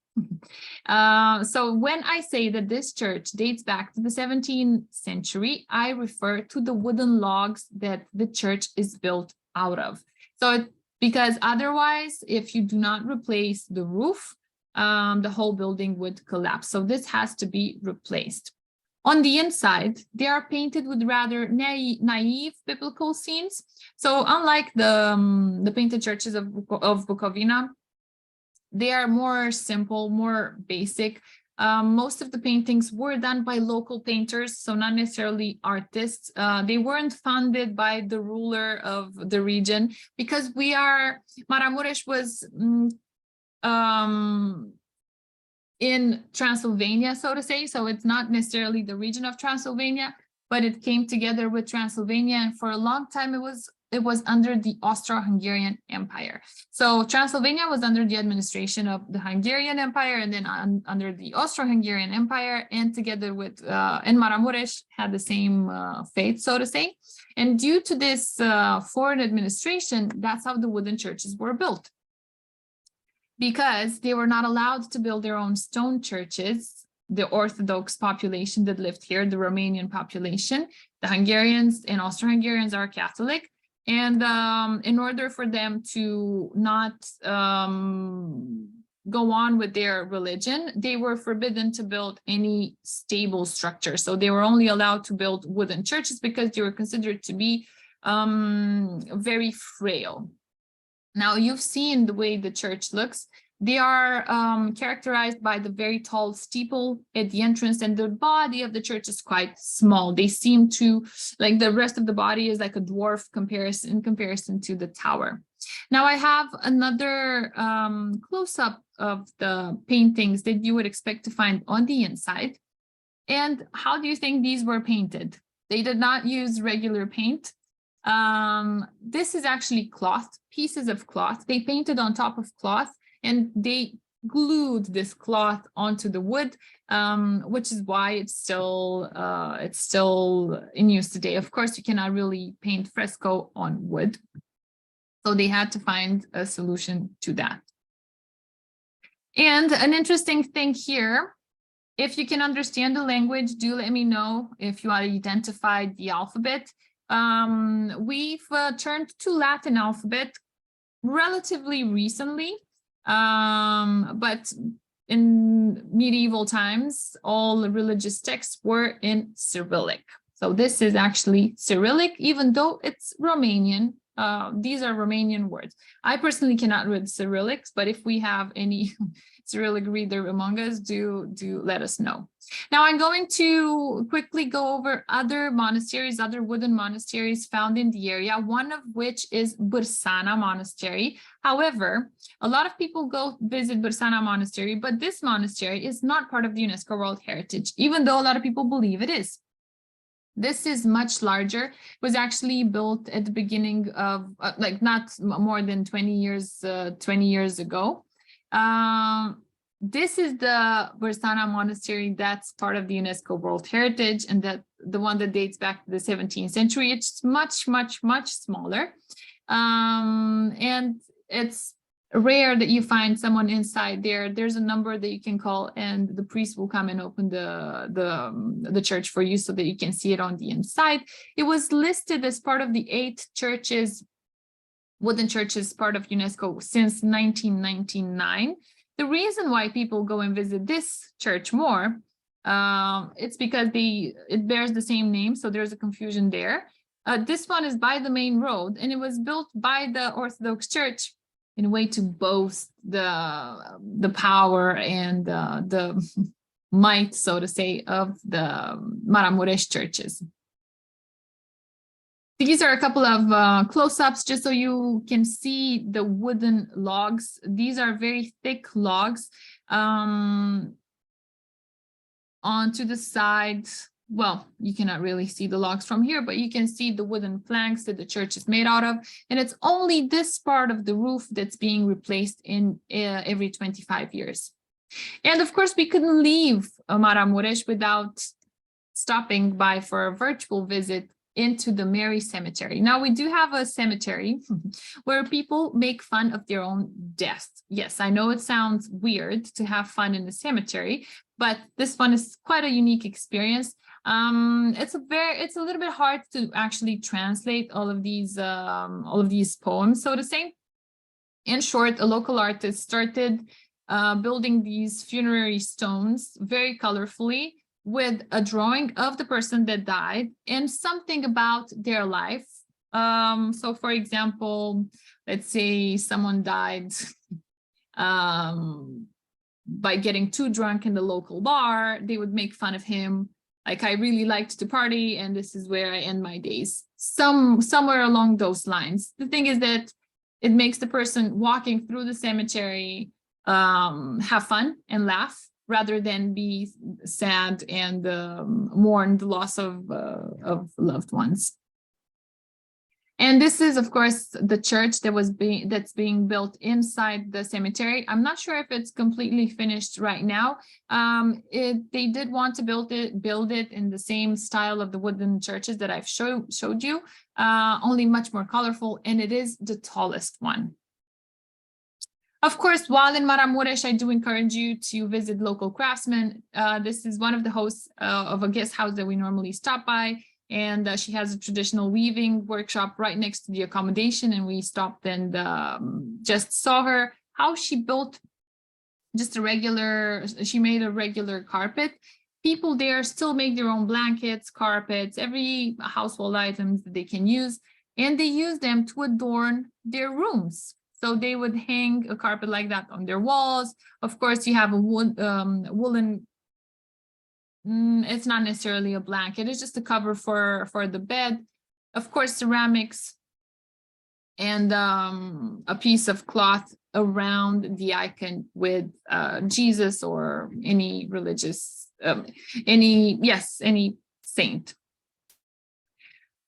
So when I say that this church dates back to the 17th century, I refer to the wooden logs that the church is built out of. So because otherwise, if you do not replace the roof, the whole building would collapse. So this has to be replaced. On the inside, they are painted with rather naive biblical scenes. So unlike the painted churches of Bukovina, they are more simple, more basic. Most of the paintings were done by local painters, so not necessarily artists. They weren't funded by the ruler of the region, because Maramures was in Transylvania, so to say. So it's not necessarily the region of Transylvania, but it came together with Transylvania. And for a long time, it was under the Austro-Hungarian Empire. So Transylvania was under the administration of the Hungarian Empire, and then under the Austro-Hungarian Empire, and together with, and Maramures had the same fate, so to say. And due to this foreign administration, that's how the wooden churches were built. Because they were not allowed to build their own stone churches, the Orthodox population that lived here, the Romanian population, the Hungarians and Austro-Hungarians are Catholic. And in order for them to not go on with their religion, they were forbidden to build any stable structure. So they were only allowed to build wooden churches because they were considered to be very frail. Now, you've seen the way the church looks. They are characterized by the very tall steeple at the entrance, and the body of the church is quite small. They seem to, like, the rest of the body is like a dwarf in comparison to the tower. Now, I have another close-up of the paintings that you would expect to find on the inside. And how do you think these were painted? They did not use regular paint. This is actually cloth, pieces of cloth. They painted on top of cloth, and they glued this cloth onto the wood, which is why it's still in use today. Of course, you cannot really paint fresco on wood, so they had to find a solution to that. And an interesting thing here, if you can understand the language, do let me know if you identified the alphabet. We've turned to Latin alphabet relatively recently, but in medieval times, all religious texts were in Cyrillic. So this is actually Cyrillic, even though it's Romanian. These are Romanian words. I personally cannot read Cyrillic, but if we have any Cyrillic reader among us, do let us know. Now, I'm going to quickly go over other monasteries, other wooden monasteries found in the area, one of which is Bârsana Monastery. However, a lot of people go visit Bârsana Monastery, but this monastery is not part of the UNESCO World Heritage, even though a lot of people believe it is. This is much larger. It was actually built at the beginning of, not more than 20 years ago. This is the Bârsana Monastery that's part of the UNESCO World Heritage, and that the one that dates back to the 17th century. It's much, much, much smaller. And it's rare that you find someone inside there. There's a number that you can call, and the priest will come and open the church for you so that you can see it on the inside. It was listed as part of the 8 churches wooden church is part of UNESCO since 1999. The reason why people go and visit this church more, it's because it bears the same name, so there's a confusion there. This one is by the main road, and it was built by the Orthodox Church in a way to boast the power and the might, so to say, of the Maramures churches. These are a couple of close-ups just so you can see the wooden logs. These are very thick logs. Onto the side, well, you cannot really see the logs from here, but you can see the wooden planks that the church is made out of. And it's only this part of the roof that's being replaced in every 25 years. And of course, we couldn't leave Maramures without stopping by for a virtual visit into the Mary Cemetery. Now, we do have a cemetery where people make fun of their own death. Yes, I know it sounds weird to have fun in the cemetery, but this one is quite a unique experience. It's a little bit hard to actually translate all of these poems, so to say. In short, a local artist started building these funerary stones very colorfully, with a drawing of the person that died and something about their life. So for example, let's say someone died by getting too drunk in the local bar, they would make fun of him. Like, I really liked to party and this is where I end my days. Somewhere along those lines. The thing is that it makes the person walking through the cemetery have fun and laugh, rather than be sad and mourn the loss of loved ones. And this is, of course, the church that's being built inside the cemetery. I'm not sure if it's completely finished right now. They did want to build it in the same style of the wooden churches that I've showed you, only much more colorful, and it is the tallest one. Of course, while in Maramures, I do encourage you to visit local craftsmen. This is one of the hosts of a guest house that we normally stop by, and she has a traditional weaving workshop right next to the accommodation, and we stopped and just saw her, how she built just she made a regular carpet. People there still make their own blankets, carpets, every household items that they can use, and they use them to adorn their rooms. So they would hang a carpet like that on their walls. Of course, you have a woolen, it's not necessarily a blanket, it's just a cover for the bed. Of course, ceramics and a piece of cloth around the icon with Jesus or any religious, any saint.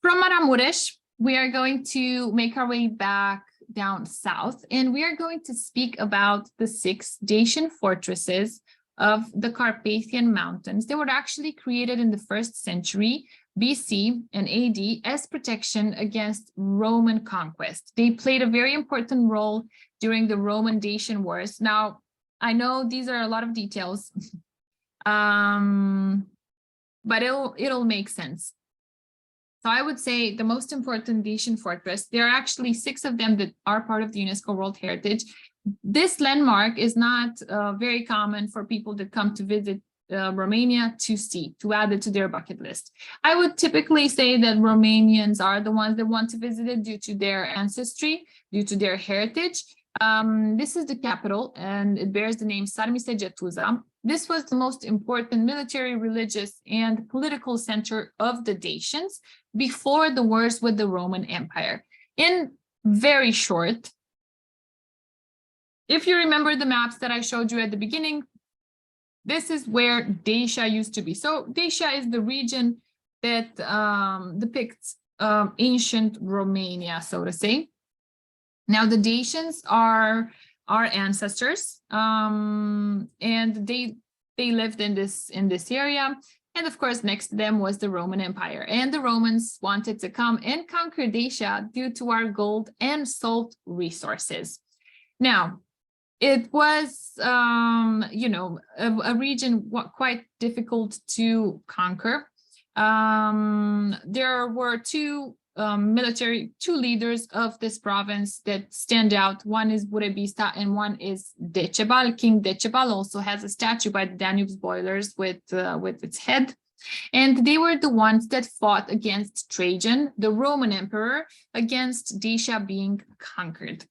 From Maramures, we are going to make our way back down south, and we are going to speak about the 6 Dacian fortresses of the Carpathian Mountains. They were actually created in the 1st century BC and AD as protection against Roman conquest. They played a very important role during the Roman-Dacian Wars. Now, I know these are a lot of details, but it'll make sense. So I would say the most important Dacian fortress, there are actually 6 of them that are part of the UNESCO World Heritage. This landmark is not very common for people that come to visit Romania to add it to their bucket list. I would typically say that Romanians are the ones that want to visit it due to their ancestry, due to their heritage. This is the capital, and it bears the name Sarmisegetuza. This was the most important military, religious, and political center of the Dacians before the wars with the Roman Empire. In very short, if you remember the maps that I showed you at the beginning, this is where Dacia used to be. So Dacia is the region that depicts ancient Romania, so to say. Now, the Dacians are our ancestors, and they lived in this area. And of course, next to them was the Roman Empire. And the Romans wanted to come and conquer Dacia due to our gold and salt resources. Now, it was, a region quite difficult to conquer. There were 2 two leaders of this province that stand out. One is Burebista and one is Decebal. King Decebal also has a statue by the Danube's boilers with its head. And they were the ones that fought against Trajan, the Roman emperor, against Dacia being conquered.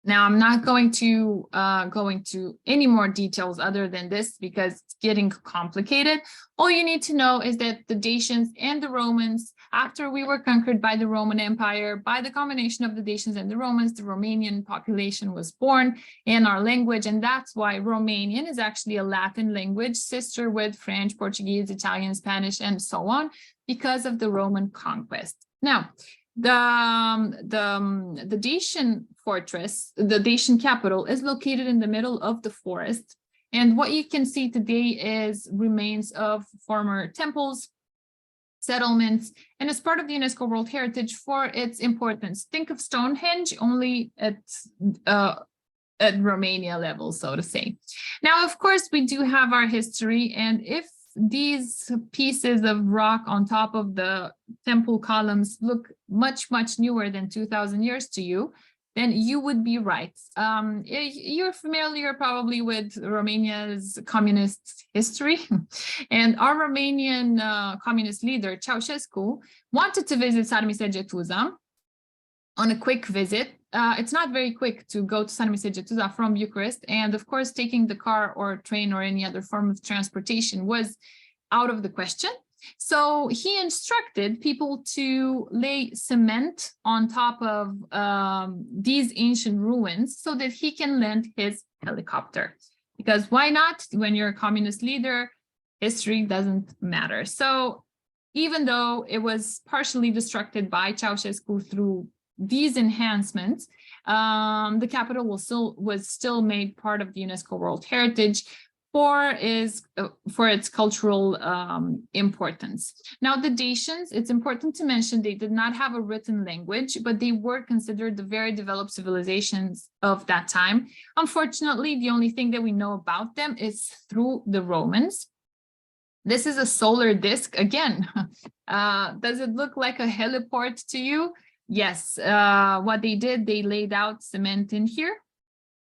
Now, I'm not going to go into any more details other than this because it's getting complicated. All you need to know is that the Dacians and the Romans, after we were conquered by the Roman Empire, by the combination of the Dacians and the Romans, the Romanian population was born in our language. And that's why Romanian is actually a Latin language, sister with French, Portuguese, Italian, Spanish, and so on, because of the Roman conquest. Now, the Dacian fortress, the Dacian capital, is located in the middle of the forest. And what you can see today is remains of former temples, settlements, and as part of the UNESCO World Heritage for its importance. Think of Stonehenge only at Romania level, so to say. Now, of course, we do have our history, and if these pieces of rock on top of the temple columns look much, much newer than 2000 years to you, then you would be right. You're familiar probably with Romania's communist history. And our Romanian communist leader, Ceausescu, wanted to visit Sarmisegetuza on a quick visit. It's not very quick to go to Sarmisegetuza from Bucharest. And of course, taking the car or train or any other form of transportation was out of the question. So he instructed people to lay cement on top of these ancient ruins so that he can land his helicopter. Because why not? When you're a communist leader, history doesn't matter. So even though it was partially destructed by Ceausescu through these enhancements, the capital was still made part of the UNESCO World Heritage for its cultural importance. Now, the Dacians, it's important to mention, they did not have a written language, but they were considered the very developed civilizations of that time. Unfortunately, the only thing that we know about them is through the Romans. This is a solar disk. Again, does it look like a heliport to you? Yes, what they did, they laid out cement in here.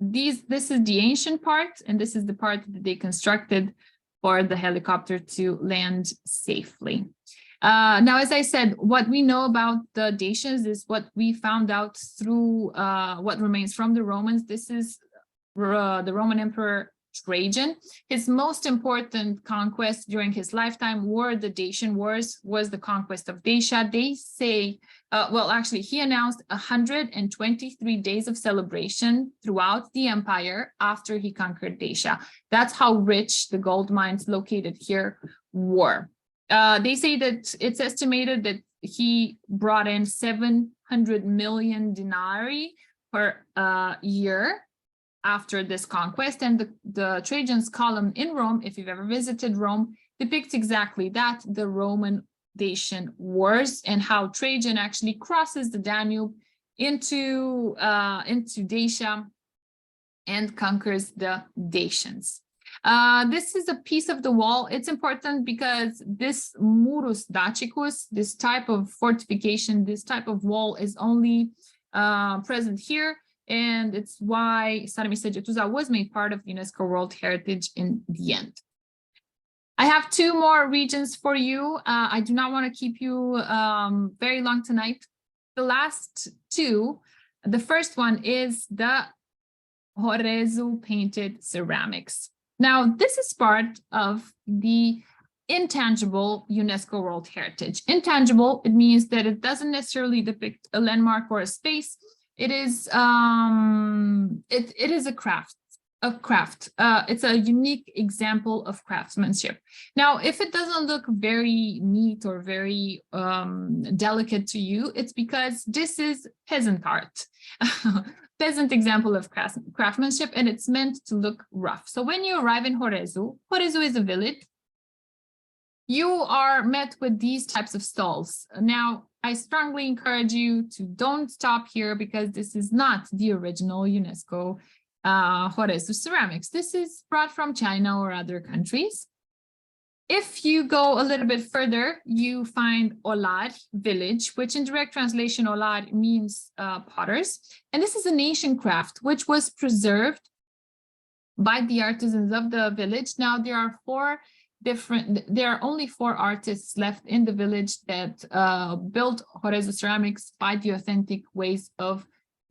This is the ancient part, and this is the part that they constructed for the helicopter to land safely. Now, as I said, what we know about the Dacians is what we found out through what remains from the Romans. This is the Roman Emperor Trajan. His most important conquest during his lifetime were the Dacian Wars, was the conquest of Dacia. They say, well, actually, he announced 123 days of celebration throughout the empire after he conquered Dacia. That's how rich the gold mines located here were. They say that it's estimated that he brought in 700 million denarii per year after this conquest. And the Trajan's column in Rome, if you've ever visited Rome, depicts exactly that, the Roman-Dacian wars, and how Trajan actually crosses the Danube into Dacia and conquers the Dacians. This is a piece of the wall. It's important because this murus dacicus, this type of fortification, this type of wall is only present here. And it's why Sarmisegetuza was made part of UNESCO World Heritage in the end. I have two more regions for you. I do not want to keep you very long tonight. The last two, the first one is the Horezu Painted Ceramics. Now, this is part of the intangible UNESCO World Heritage. Intangible, it means that it doesn't necessarily depict a landmark or a space. It is it is a craft. It's a unique example of craftsmanship. Now, if it doesn't look very neat or very delicate to you, it's because this is peasant art, peasant example of craftsmanship, and it's meant to look rough. So when you arrive in Horezu, Horezu is a village. You are met with these types of stalls. Now, I strongly encourage you to don't stop here because this is not the original UNESCO Horezu Ceramics. This is brought from China or other countries. If you go a little bit further, you find Olar village, which in direct translation, Olar means potters. And this is an ancient craft, which was preserved by the artisans of the village. Now there are only 4 artists left in the village that built Horezu Ceramics by the authentic ways of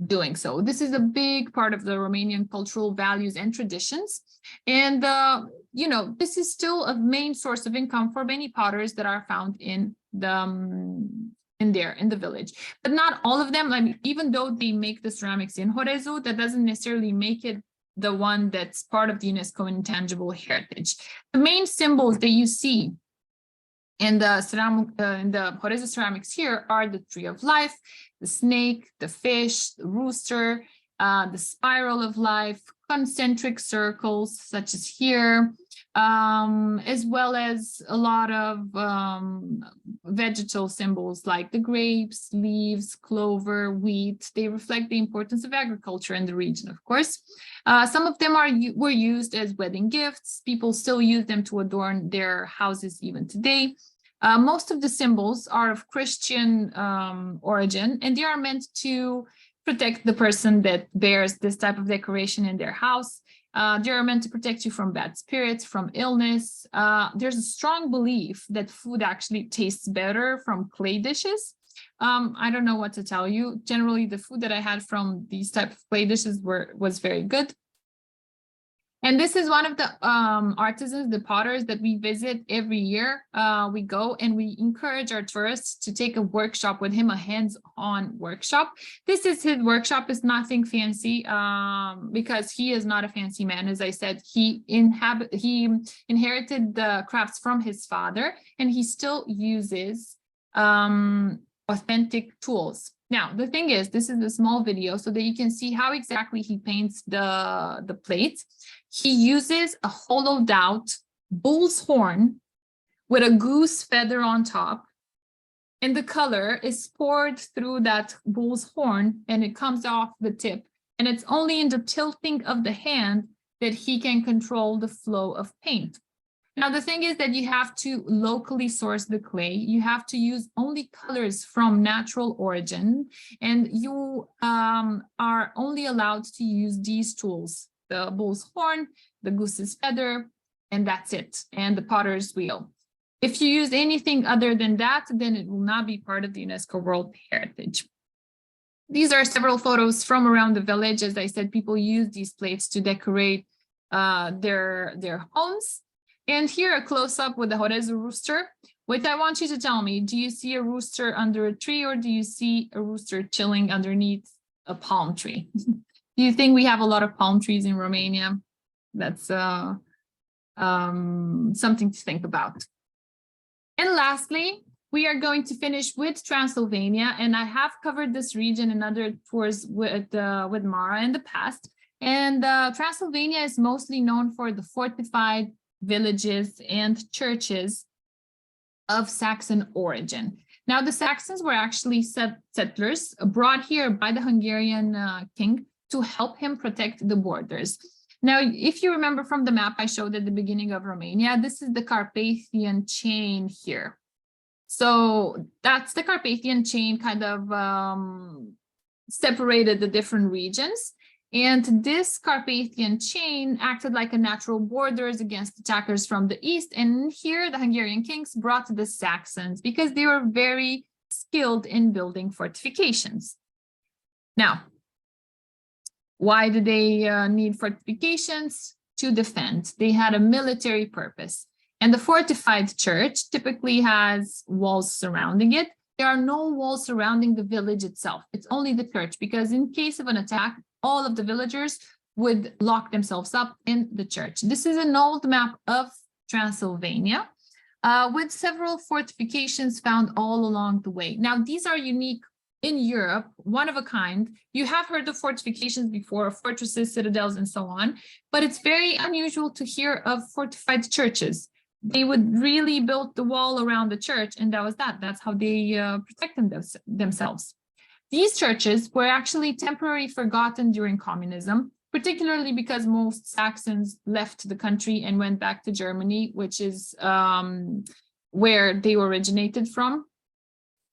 doing so. This is a big part of the Romanian cultural values and traditions. And, you know, this is still a main source of income for many potters that are found in the village, but not all of them. I mean, even though they make the ceramics in Horezu, that doesn't necessarily make it the one that's part of the UNESCO Intangible Heritage. The main symbols that you see in the Horezu ceramics here are the tree of life, the snake, the fish, the rooster, the spiral of life, concentric circles such as here, as well as a lot of vegetal symbols like the grapes, leaves, clover, wheat. They reflect the importance of agriculture in the region, of course. Some of them were used as wedding gifts. People still use them to adorn their houses even today. Most of the symbols are of Christian origin, and they are meant to protect the person that bears this type of decoration in their house. They are meant to protect you from bad spirits, from illness. There's a strong belief that food actually tastes better from clay dishes. I don't know what to tell you. Generally, the food that I had from these type of clay dishes was very good. And this is one of the artisans, the potters that we visit every year. We go and we encourage our tourists to take a workshop with him, a hands-on workshop. This is his workshop. It's nothing fancy because he is not a fancy man. As I said, he inherited the crafts from his father, and he still uses authentic tools. Now, the thing is, this is a small video so that you can see how exactly he paints the plates. He uses a hollowed out bull's horn with a goose feather on top, and the color is poured through that bull's horn and it comes off the tip. And it's only in the tilting of the hand that he can control the flow of paint. Now, the thing is that you have to locally source the clay. You have to use only colors from natural origin, and you are only allowed to use these tools: the bull's horn, the goose's feather, and that's it, and the potter's wheel. If you use anything other than that, then it will not be part of the UNESCO World Heritage. These are several photos from around the village. As I said, people use these plates to decorate their homes. And here a close-up with the Horezu rooster. Wait, I want you to tell me, do you see a rooster under a tree, or do you see a rooster chilling underneath a palm tree? Do you think we have a lot of palm trees in Romania? That's something to think about. And lastly, we are going to finish with Transylvania, and I have covered this region in other tours with Mara in the past. And Transylvania is mostly known for the fortified villages and churches of Saxon origin. Now, the Saxons were actually settlers brought here by the Hungarian king to help him protect the borders. Now, if you remember from the map I showed at the beginning of Romania, this is the Carpathian chain here. So that's the Carpathian chain kind of separated the different regions. And this Carpathian chain acted like a natural borders against attackers from the east. And here the Hungarian kings brought the Saxons because they were very skilled in building fortifications. Now, why did they need fortifications? To defend. They had a military purpose. And the fortified church typically has walls surrounding it. There are no walls surrounding the village itself. It's only the church, because in case of an attack, all of the villagers would lock themselves up in the church. This is an old map of Transylvania with several fortifications found all along the way. Now, these are unique in Europe, one of a kind. You have heard of fortifications before, fortresses, citadels, and so on, but it's very unusual to hear of fortified churches. They would really build the wall around the church, and that was that. That's how they protected themselves. These churches were actually temporarily forgotten during communism. particularly because most Saxons left the country and went back to Germany, which is where they originated from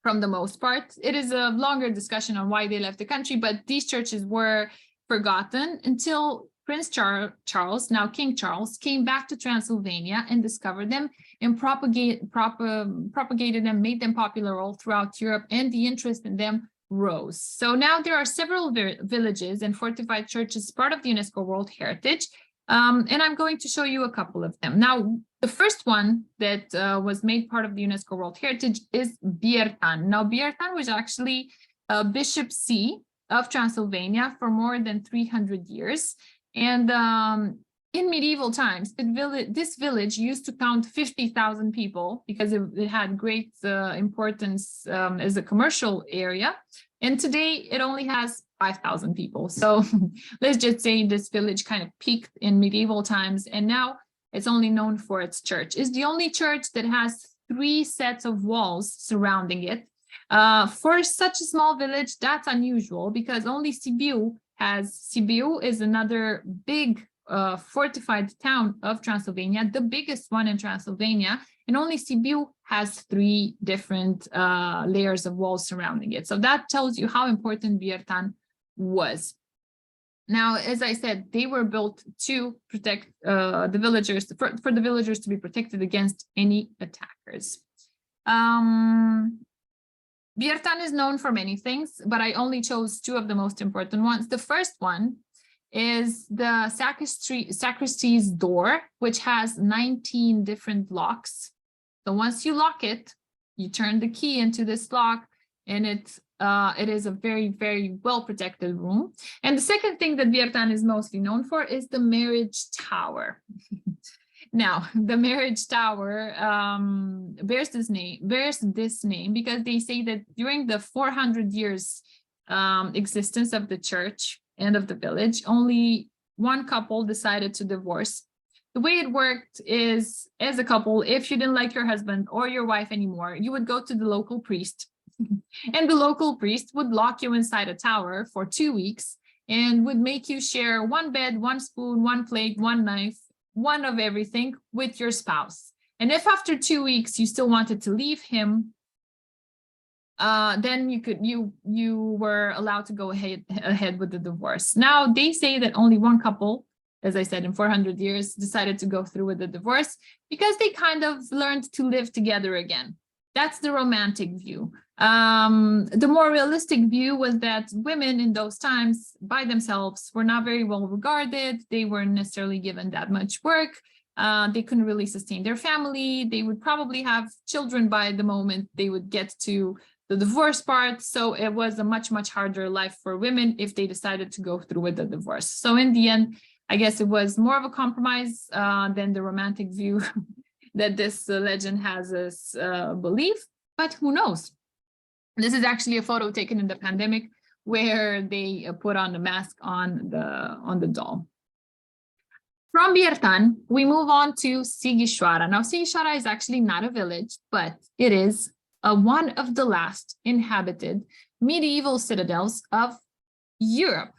the most part. It is a longer discussion on why they left the country, but these churches were forgotten until Prince Charles, now King Charles, came back to Transylvania and discovered them and propagated them, made them popular all throughout Europe, and the interest in them rose. So now there are several villages and fortified churches part of the UNESCO World Heritage, and I'm going to show you a couple of them. Now, the first one that was made part of the UNESCO World Heritage is Biertan. Now, Biertan was actually a bishop see of Transylvania for more than 300 years. And in medieval times, this village used to count 50,000 people because it had great importance as a commercial area. And today it only has 5,000 people. So let's just say this village kind of peaked in medieval times, and now it's only known for its church. It's the only church that has 3 sets of walls surrounding it. For such a small village, that's unusual because only Sibiu is another big fortified town of Transylvania, the biggest one in Transylvania, and only Sibiu has 3 different layers of walls surrounding it. So that tells you how important Biertan was. Now, as I said, they were built to protect the villagers, for the villagers to be protected against any attackers. Biertan is known for many things, but I only chose 2 of the most important ones. The first one is the sacristy's door, which has 19 different locks. So once you lock it, you turn the key into this lock, and it is a very, very well protected room. And the second thing that Biertan is mostly known for is the marriage tower. Now, the marriage tower bears this name because they say that during the 400 years existence of the church and of the village, only one couple decided to divorce. The way it worked is, as a couple, if you didn't like your husband or your wife anymore, you would go to the local priest, and the local priest would lock you inside a tower for 2 weeks and would make you share one bed, one spoon, one plate, one knife, one of everything with your spouse. And if after 2 weeks you still wanted to leave him, then you were allowed to go ahead with the divorce. Now, they say that only one couple, as I said, in 400 years, decided to go through with the divorce because they kind of learned to live together again. That's the romantic view. The more realistic view was that women in those times by themselves were not very well regarded. They weren't necessarily given that much work. They couldn't really sustain their family. They would probably have children by the moment they would get to the divorce part. So it was a much, much harder life for women if they decided to go through with the divorce. So in the end, I guess it was more of a compromise than the romantic view that this legend has us believe, but who knows? This is actually a photo taken in the pandemic where they put on the mask on the doll. From Biertan, we move on to Sighișoara. Now, Sighișoara is actually not a village, but it is one of the last inhabited medieval citadels of Europe.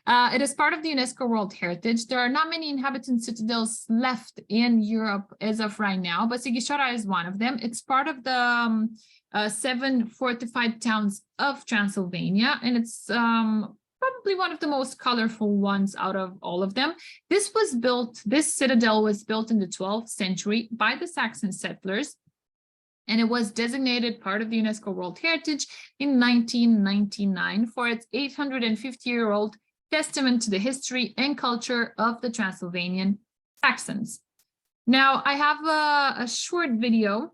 It is part of the UNESCO World Heritage. There are not many inhabited citadels left in Europe as of right now, but Sighișoara is one of them. It's part of the 7 fortified towns of Transylvania, and it's probably one of the most colorful ones out of all of them. This citadel was built in the 12th century by the Saxon settlers, and it was designated part of the UNESCO World Heritage in 1999 for its 850-year-old testament to the history and culture of the Transylvanian Saxons. Now, I have a short video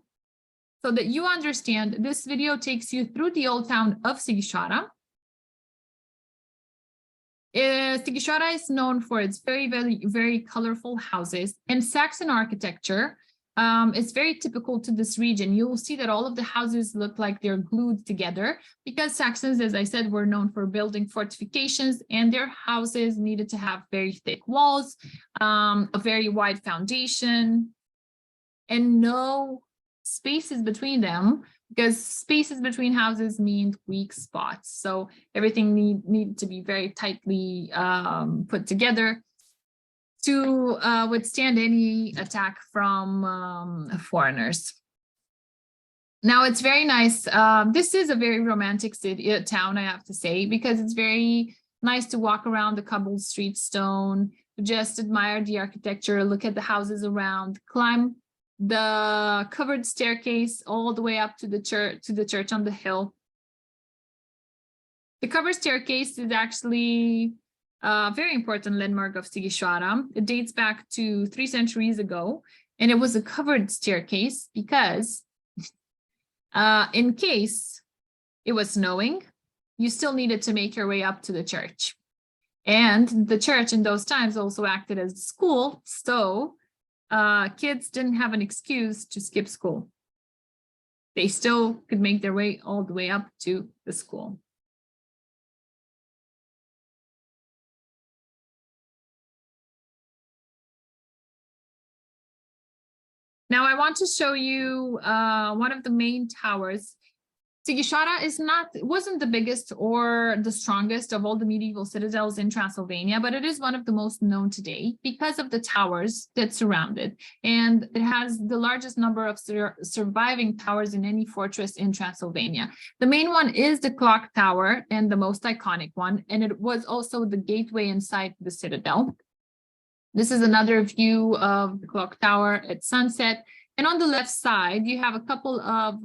so that you understand. This video takes you through the old town of Sighișoara. Sighișoara is known for its very, very, very colorful houses and Saxon architecture. It's very typical to this region. You will see that all of the houses look like they're glued together because Saxons, as I said, were known for building fortifications, and their houses needed to have very thick walls, a very wide foundation, and no spaces between them because spaces between houses mean weak spots. So everything need to be very tightly put together to withstand any attack from foreigners. Now it's very nice. This is a very romantic city, town, I have to say, because it's very nice to walk around the cobbled street stone, just admire the architecture, look at the houses around, climb the covered staircase all the way up to the church on the hill. The covered staircase is actually a very important landmark of Sighișoara. It dates back to 3 centuries ago, and it was a covered staircase because in case it was snowing, you still needed to make your way up to the church. And the church in those times also acted as a school, so kids didn't have an excuse to skip school. They still could make their way all the way up to the school. Now I want to show you one of the main towers. Sighișoara wasn't the biggest or the strongest of all the medieval citadels in Transylvania, but it is one of the most known today because of the towers that surround it. And it has the largest number of surviving towers in any fortress in Transylvania. The main one is the clock tower and the most iconic one, and it was also the gateway inside the citadel. This is another view of the clock tower at sunset. And on the left side, you have a couple of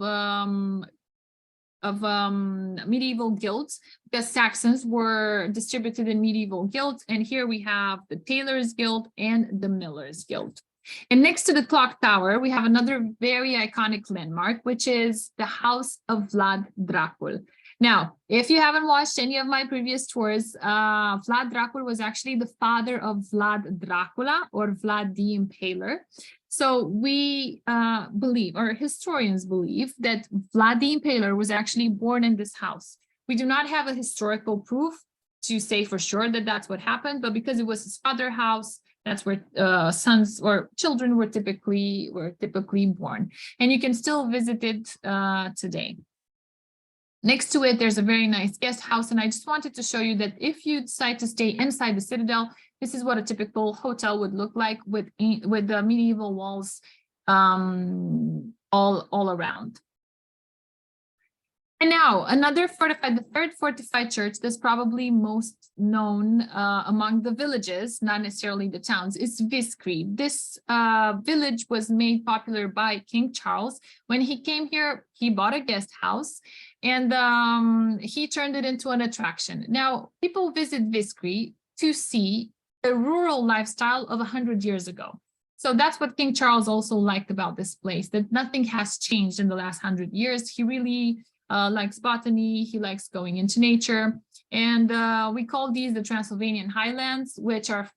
medieval guilds, because Saxons were distributed in medieval guilds. And here we have the Tailors Guild and the Millers Guild. And next to the clock tower, we have another very iconic landmark, which is the House of Vlad Dracul. Now, if you haven't watched any of my previous tours, Vlad Dracul was actually the father of Vlad Dracula, or Vlad the Impaler. So we believe, or historians believe, that Vlad the Impaler was actually born in this house. We do not have a historical proof to say for sure that that's what happened, but because it was his father's house, that's where sons or children were typically born. And you can still visit it today. Next to it, there's a very nice guest house, and I just wanted to show you that if you decide to stay inside the citadel, this is what a typical hotel would look like with the medieval walls all around. And now the third fortified church that's probably most known among the villages, not necessarily the towns, is Viskri. This village was made popular by King Charles. When he came here, he bought a guest house, and he turned it into an attraction. Now, people visit Viskri to see the rural lifestyle of 100 years ago. So that's what King Charles also liked about this place, that nothing has changed in the last 100 years. He really likes botany, he likes going into nature. And we call these the Transylvanian Highlands, which are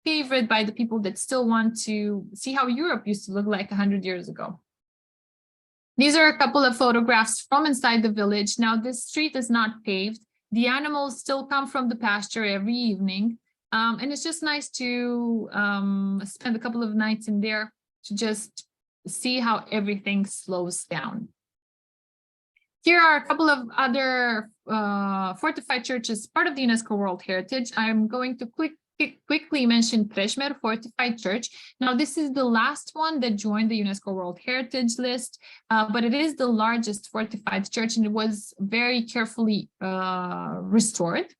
favored by the people that still want to see how Europe used to look like 100 years ago. These are a couple of photographs from inside the village. Now, this street is not paved. The animals still come from the pasture every evening. And it's just nice to spend a couple of nights in there to just see how everything slows down. Here are a couple of other fortified churches, part of the UNESCO World Heritage. I'm going to quickly mention Krešmer Fortified Church. Now, this is the last one that joined the UNESCO World Heritage list, but it is the largest fortified church, and it was very carefully restored.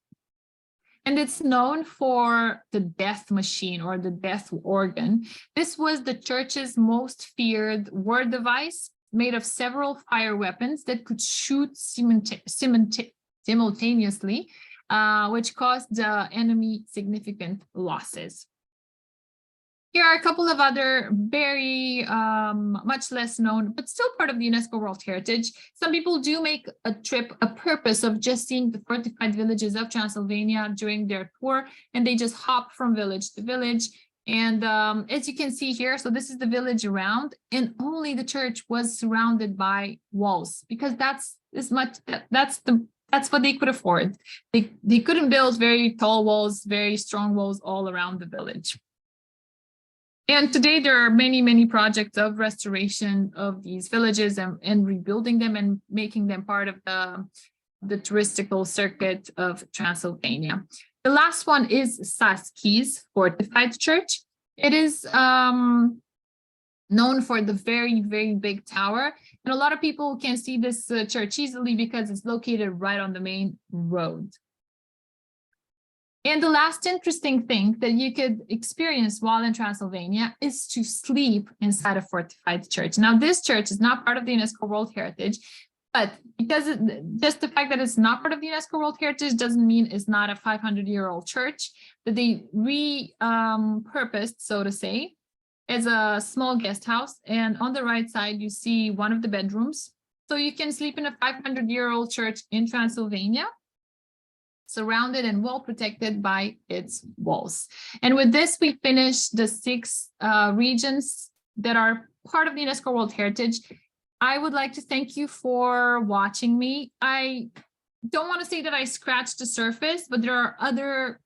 And it's known for the death machine, or the death organ. This was the church's most feared war device, made of several fire weapons that could shoot simultaneously, which caused the enemy significant losses. Here are a couple of other very much less known, but still part of the UNESCO World Heritage. Some people do make a trip, a purpose of just seeing the fortified villages of Transylvania during their tour, and they just hop from village to village. And as you can see here, so this is the village around, and only the church was surrounded by walls, because that's what they could afford. They couldn't build very tall walls, very strong walls all around the village. And today there are many, many projects of restoration of these villages and rebuilding them and making them part of the touristical circuit of Transylvania. The last one is Saski's fortified church. It is known for the very, very big tower. And a lot of people can see this church easily because it's located right on the main road. And the last interesting thing that you could experience while in Transylvania is to sleep inside a fortified church. Now, this church is not part of the UNESCO World Heritage, but because just the fact that it's not part of the UNESCO World Heritage doesn't mean it's not a 500-year-old church that they repurposed, so to say, as a small guest house. And on the right side, you see one of the bedrooms. So you can sleep in a 500-year-old church in Transylvania, surrounded and well protected by its walls. And with this, we finish the 6 regions that are part of the UNESCO World Heritage. I would like to thank you for watching me. I don't want to say that I scratched the surface, but there are other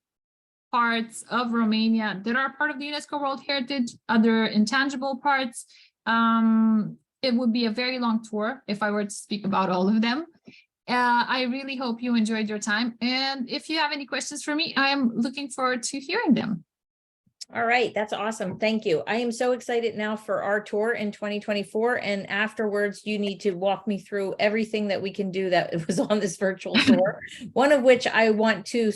parts of Romania that are part of the UNESCO World Heritage, other intangible parts. It would be a very long tour if I were to speak about all of them. I really hope you enjoyed your time. And if you have any questions for me, I am looking forward to hearing them. All right, that's awesome. Thank you. I am so excited now for our tour in 2024. And afterwards, you need to walk me through everything that we can do that was on this virtual tour. One of which I want to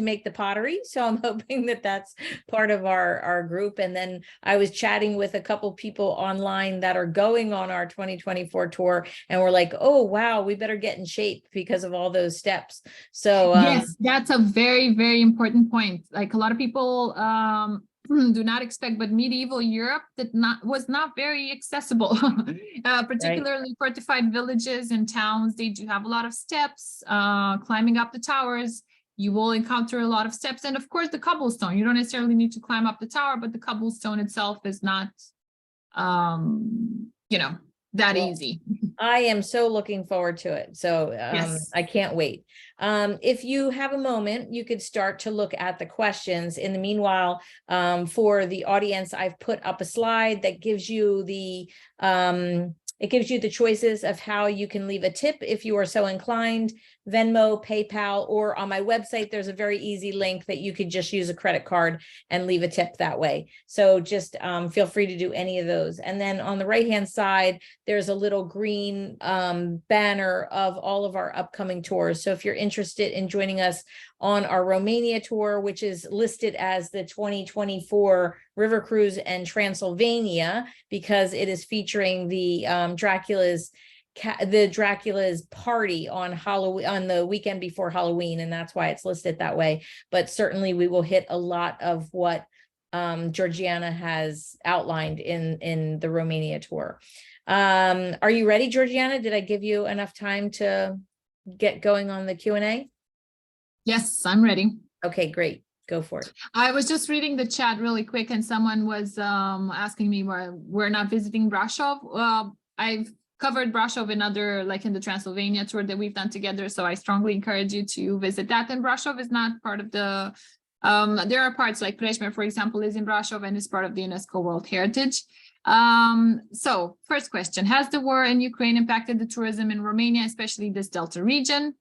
make the pottery. So I'm hoping that that's part of our group. And then I was chatting with a couple people online that are going on our 2024 tour. And we're like, oh, wow, we better get in shape because of all those steps. So yes, that's a very, very important point. Like a lot of people do not expect, but medieval Europe was not very accessible, particularly fortified villages and towns. They do have a lot of steps, climbing up the towers. You will encounter a lot of steps, and of course the cobblestone. You don't necessarily need to climb up the tower, but the cobblestone itself is not, that easy. I am so looking forward to it. So yes. I can't wait. If you have a moment, you could start to look at the questions. In the meanwhile, for the audience, I've put up a slide that gives you the choices of how you can leave a tip if you are so inclined, Venmo, PayPal, or on my website, there's a very easy link that you could just use a credit card and leave a tip that way. So just feel free to do any of those. And then on the right-hand side, there's a little green banner of all of our upcoming tours. So if you're interested in joining us on our Romania tour, which is listed as the 2024 River Cruise and Transylvania, because it is featuring the Dracula's party on Halloween, on the weekend before Halloween, and that's why it's listed that way. But certainly we will hit a lot of what Georgiana has outlined in the Romania tour. Are you ready, Georgiana? Did I give you enough time to get going on the Q&A? Yes, I'm ready. Okay, great. Go for it. I was just reading the chat really quick, and someone was asking me why we're not visiting Brasov. I've covered Brasov in the Transylvania tour that we've done together, so I strongly encourage you to visit that. And Brasov is not part of the, there are parts like Prešmer, for example, is in Brasov and is part of the UNESCO World Heritage. So first question, has the war in Ukraine impacted the tourism in Romania, especially this Delta region?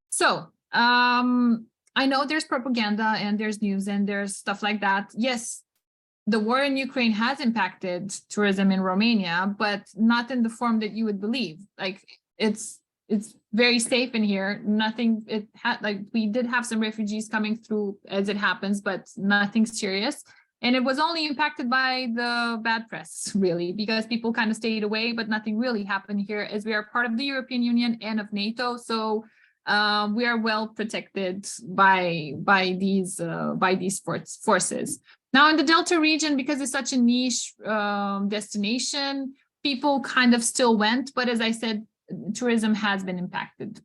So I know there's propaganda and there's news and there's stuff like that. Yes, the war in Ukraine has impacted tourism in Romania, but not in the form that you would believe. Like it's very safe in here. Nothing, we did have some refugees coming through as it happens, but nothing serious. And it was only impacted by the bad press, really, because people kind of stayed away, but nothing really happened here as we are part of the European Union and of NATO. So we are well protected by these forces. Now in the Delta region, because it's such a niche destination, people kind of still went, but as I said, tourism has been impacted.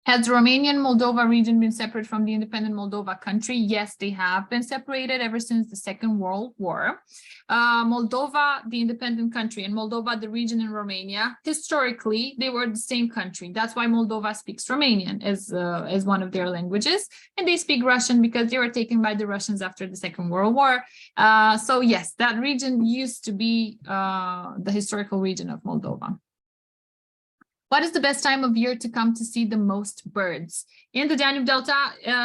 Has Romanian Moldova region been separate from the independent Moldova country? Yes, they have been separated ever since the Second World War. Moldova, the independent country, and Moldova, the region in Romania, historically, they were the same country. That's why Moldova speaks Romanian as one of their languages. And they speak Russian because they were taken by the Russians after the Second World War. So yes, that region used to be the historical region of Moldova. What is the best time of year to come to see the most birds? In the Danube Delta,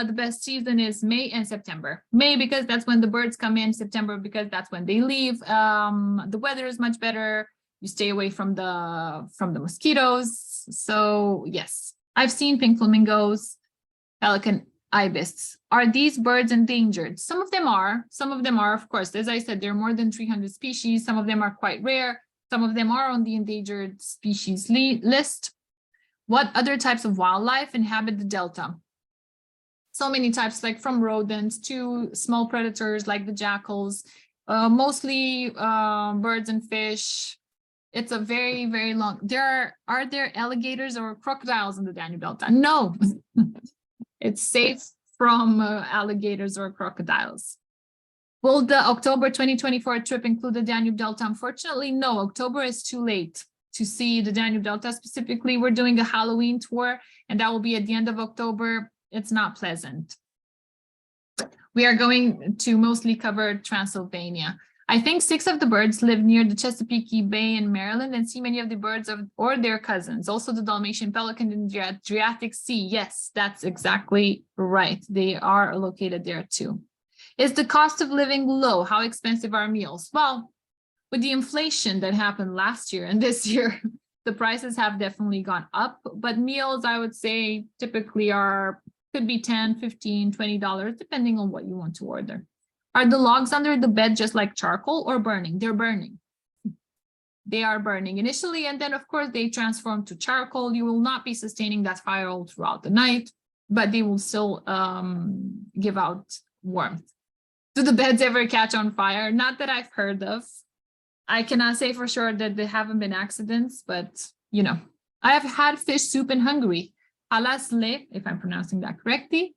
the best season is May and September. May because that's when the birds come in, September because that's when they leave. The weather is much better. You stay away from the mosquitoes. So yes, I've seen pink flamingos, pelican, ibis. Are these birds endangered? Some of them are. Some of them are, of course. As I said, there are more than 300 species. Some of them are quite rare. Some of them are on the endangered species list. What other types of wildlife inhabit the delta? So many types, like from rodents to small predators like the jackals, mostly birds and fish. It's a very, very long. Are there alligators or crocodiles in the Danube Delta? No, it's safe from alligators or crocodiles. Will the October 2024 trip include the Danube Delta? Unfortunately, no. October is too late to see the Danube Delta specifically. We're doing a Halloween tour, and that will be at the end of October. It's not pleasant. We are going to mostly cover Transylvania. I think 6 of the birds live near the Chesapeake Bay in Maryland and see many of the birds or their cousins. Also the Dalmatian pelican in the Adriatic Sea. Yes, that's exactly right. They are located there too. Is the cost of living low? How expensive are meals? Well, with the inflation that happened last year and this year, the prices have definitely gone up, but meals, I would say, typically could be $10, $15, $20, depending on what you want to order. Are the logs under the bed just like charcoal or burning? They're burning. They are burning initially, and then of course they transform to charcoal. You will not be sustaining that fire all throughout the night, but they will still give out warmth. Do the beds ever catch on fire? Not that I've heard of. I cannot say for sure that there haven't been accidents, but you know, I have had fish soup in Hungary. Halasle, if I'm pronouncing that correctly,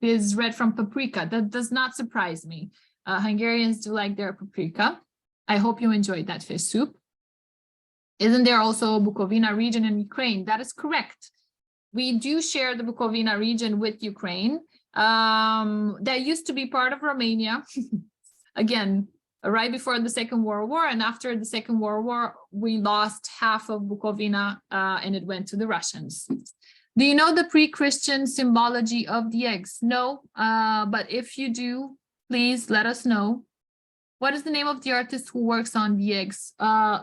is red from paprika. That does not surprise me. Hungarians do like their paprika. I hope you enjoyed that fish soup. Isn't there also a Bukovina region in Ukraine? That is correct. We do share the Bukovina region with Ukraine. That used to be part of Romania. Again, right before the Second World War, and after the Second World War, we lost half of Bukovina and it went to the Russians. Do you know the pre-Christian symbology of the eggs? No, but if you do, please let us know. What is the name of the artist who works on the eggs?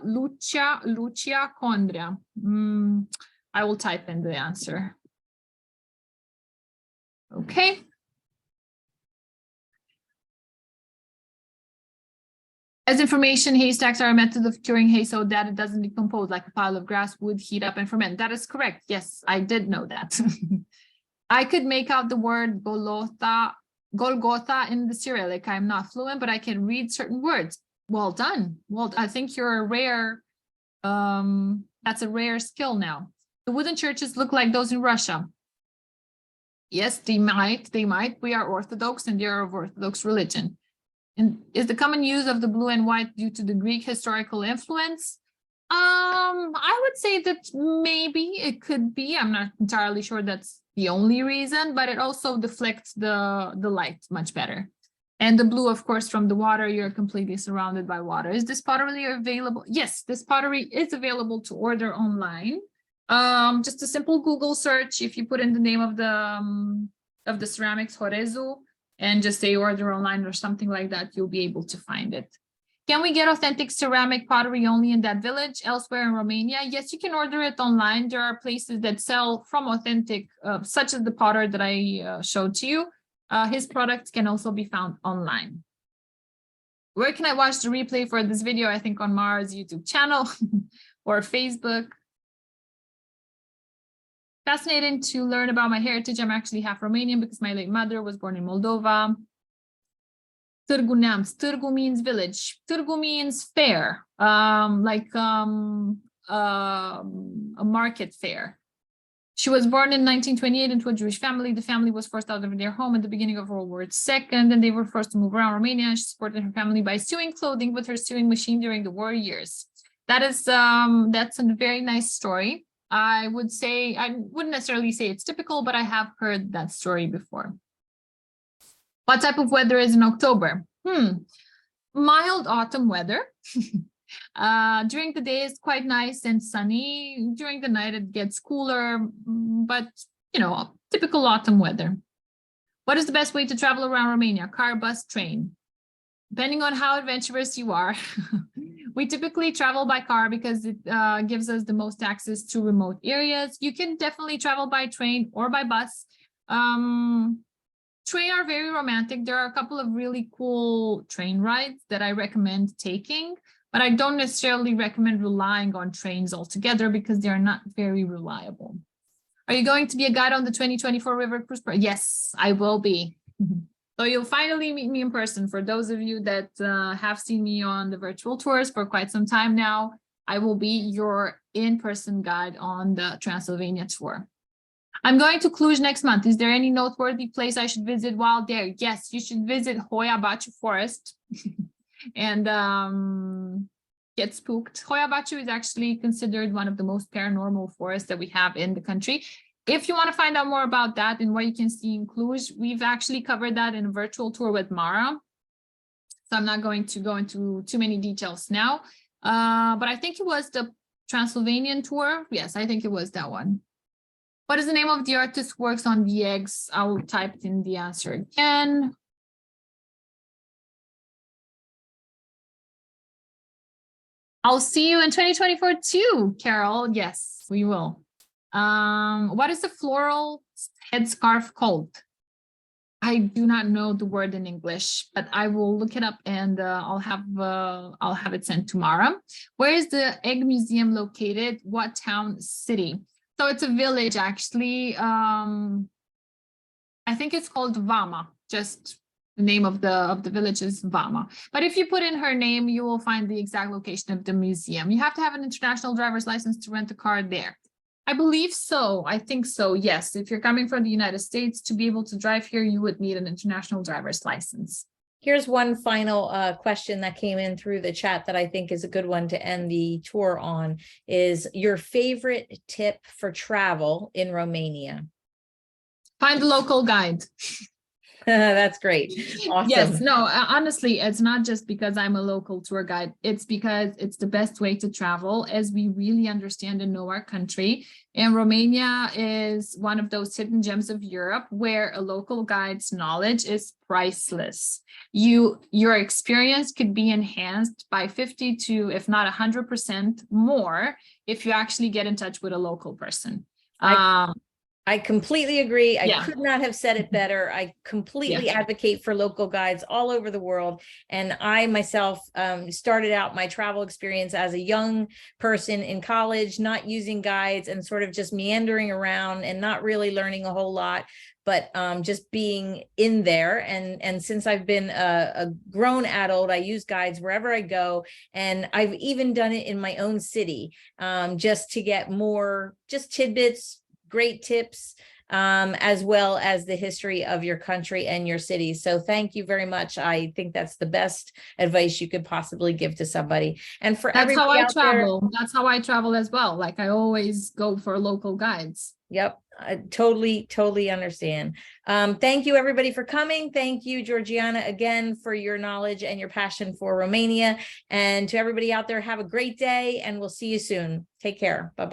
Lucia Condrea. I will type in the answer. Okay. As information, haystacks are a method of curing hay so that it doesn't decompose like a pile of grass would heat up and ferment. That is correct. Yes, I did know that. I could make out the word Golgotha in the Cyrillic. I'm not fluent, but I can read certain words. Well done. Well, I think you're a rare, that's a rare skill now. The wooden churches look like those in Russia. Yes, they might. We are Orthodox and they are of Orthodox religion. And is the common use of the blue and white due to the Greek historical influence? I would say that maybe it could be. I'm not entirely sure that's the only reason, but it also deflects the light much better. And the blue, of course, from the water, you're completely surrounded by water. Is this pottery available? Yes, this pottery is available to order online. Just a simple Google search. If you put in the name of the ceramics, Horezu, and just say order online or something like that, you'll be able to find it. Can we get authentic ceramic pottery only in that village? Elsewhere in Romania? Yes, you can order it online. There are places that sell from authentic, such as the potter that I showed to you. His products can also be found online. Where can I watch the replay for this video? I think on Mara's YouTube channel or Facebook. Fascinating to learn about my heritage. I'm actually half Romanian because my late mother was born in Moldova. Târgu Neamț. Târgu means village. Târgu means fair, like a market fair. She was born in 1928 into a Jewish family. The family was forced out of their home at the beginning of World War II, and they were forced to move around Romania. She supported her family by sewing clothing with her sewing machine during the war years. That's a very nice story. I wouldn't necessarily say it's typical, but I have heard that story before. What type of weather is in October? Mild autumn weather. During the day it's quite nice and sunny. During the night it gets cooler, but typical autumn weather. What is the best way to travel around Romania? Car, bus, train? Depending on how adventurous you are. We typically travel by car because it gives us the most access to remote areas. You can definitely travel by train or by bus. Train are very romantic. There are a couple of really cool train rides that I recommend taking, but I don't necessarily recommend relying on trains altogether because they are not very reliable. Are you going to be a guide on the 2024 River Cruise? Yes, I will be. So you'll finally meet me in person. For those of you that have seen me on the virtual tours for quite some time now, I will be your in-person guide on the Transylvania tour. I'm going to Cluj next month. Is there any noteworthy place I should visit while there? Yes, you should visit Hoia Forest and get spooked. Hoia is actually considered one of the most paranormal forests that we have in the country. If you want to find out more about that and what you can see in Cluj, we've actually covered that in a virtual tour with Mara. So I'm not going to go into too many details now, but I think it was the Transylvanian tour. Yes, I think it was that one. What is the name of the artist who works on the eggs? I will type in the answer again. I'll see you in 2024 too, Carol. Yes, we will. What is the floral headscarf called? I do not know the word in English, but I will look it up and I'll have it sent tomorrow. Where is the egg museum located? What town, city? So it's a village, actually. I think it's called Vama. Just the name of the village is Vama. But if you put in her name, you will find the exact location of the museum. You have to have an international driver's license to rent a car there. I believe so. I think so. Yes. If you're coming from the United States, to be able to drive here, you would need an international driver's license. Here's one final question that came in through the chat that I think is a good one to end the tour on, is your favorite tip for travel in Romania? Find a local guide. That's great. Awesome. Yes, no, honestly, it's not just because I'm a local tour guide. It's because it's the best way to travel as we really understand and know our country. And Romania is one of those hidden gems of Europe where a local guide's knowledge is priceless. Your experience could be enhanced by 50 to, if not 100% more, if you actually get in touch with a local person. I completely agree. I could not have said it better. I completely advocate for local guides all over the world. And I myself started out my travel experience as a young person in college, not using guides and sort of just meandering around and not really learning a whole lot, but just being in there. And since I've been a grown adult, I use guides wherever I go. And I've even done it in my own city just to get more just tidbits, great tips, as well as the history of your country and your city. So thank you very much. I think that's the best advice you could possibly give to somebody. And for everybody out there, that's how I travel as well. Like I always go for local guides. Yep. I totally understand. Thank you everybody for coming. Thank you, Georgiana, again, for your knowledge and your passion for Romania. And to everybody out there, have a great day and we'll see you soon. Take care. Bye-bye.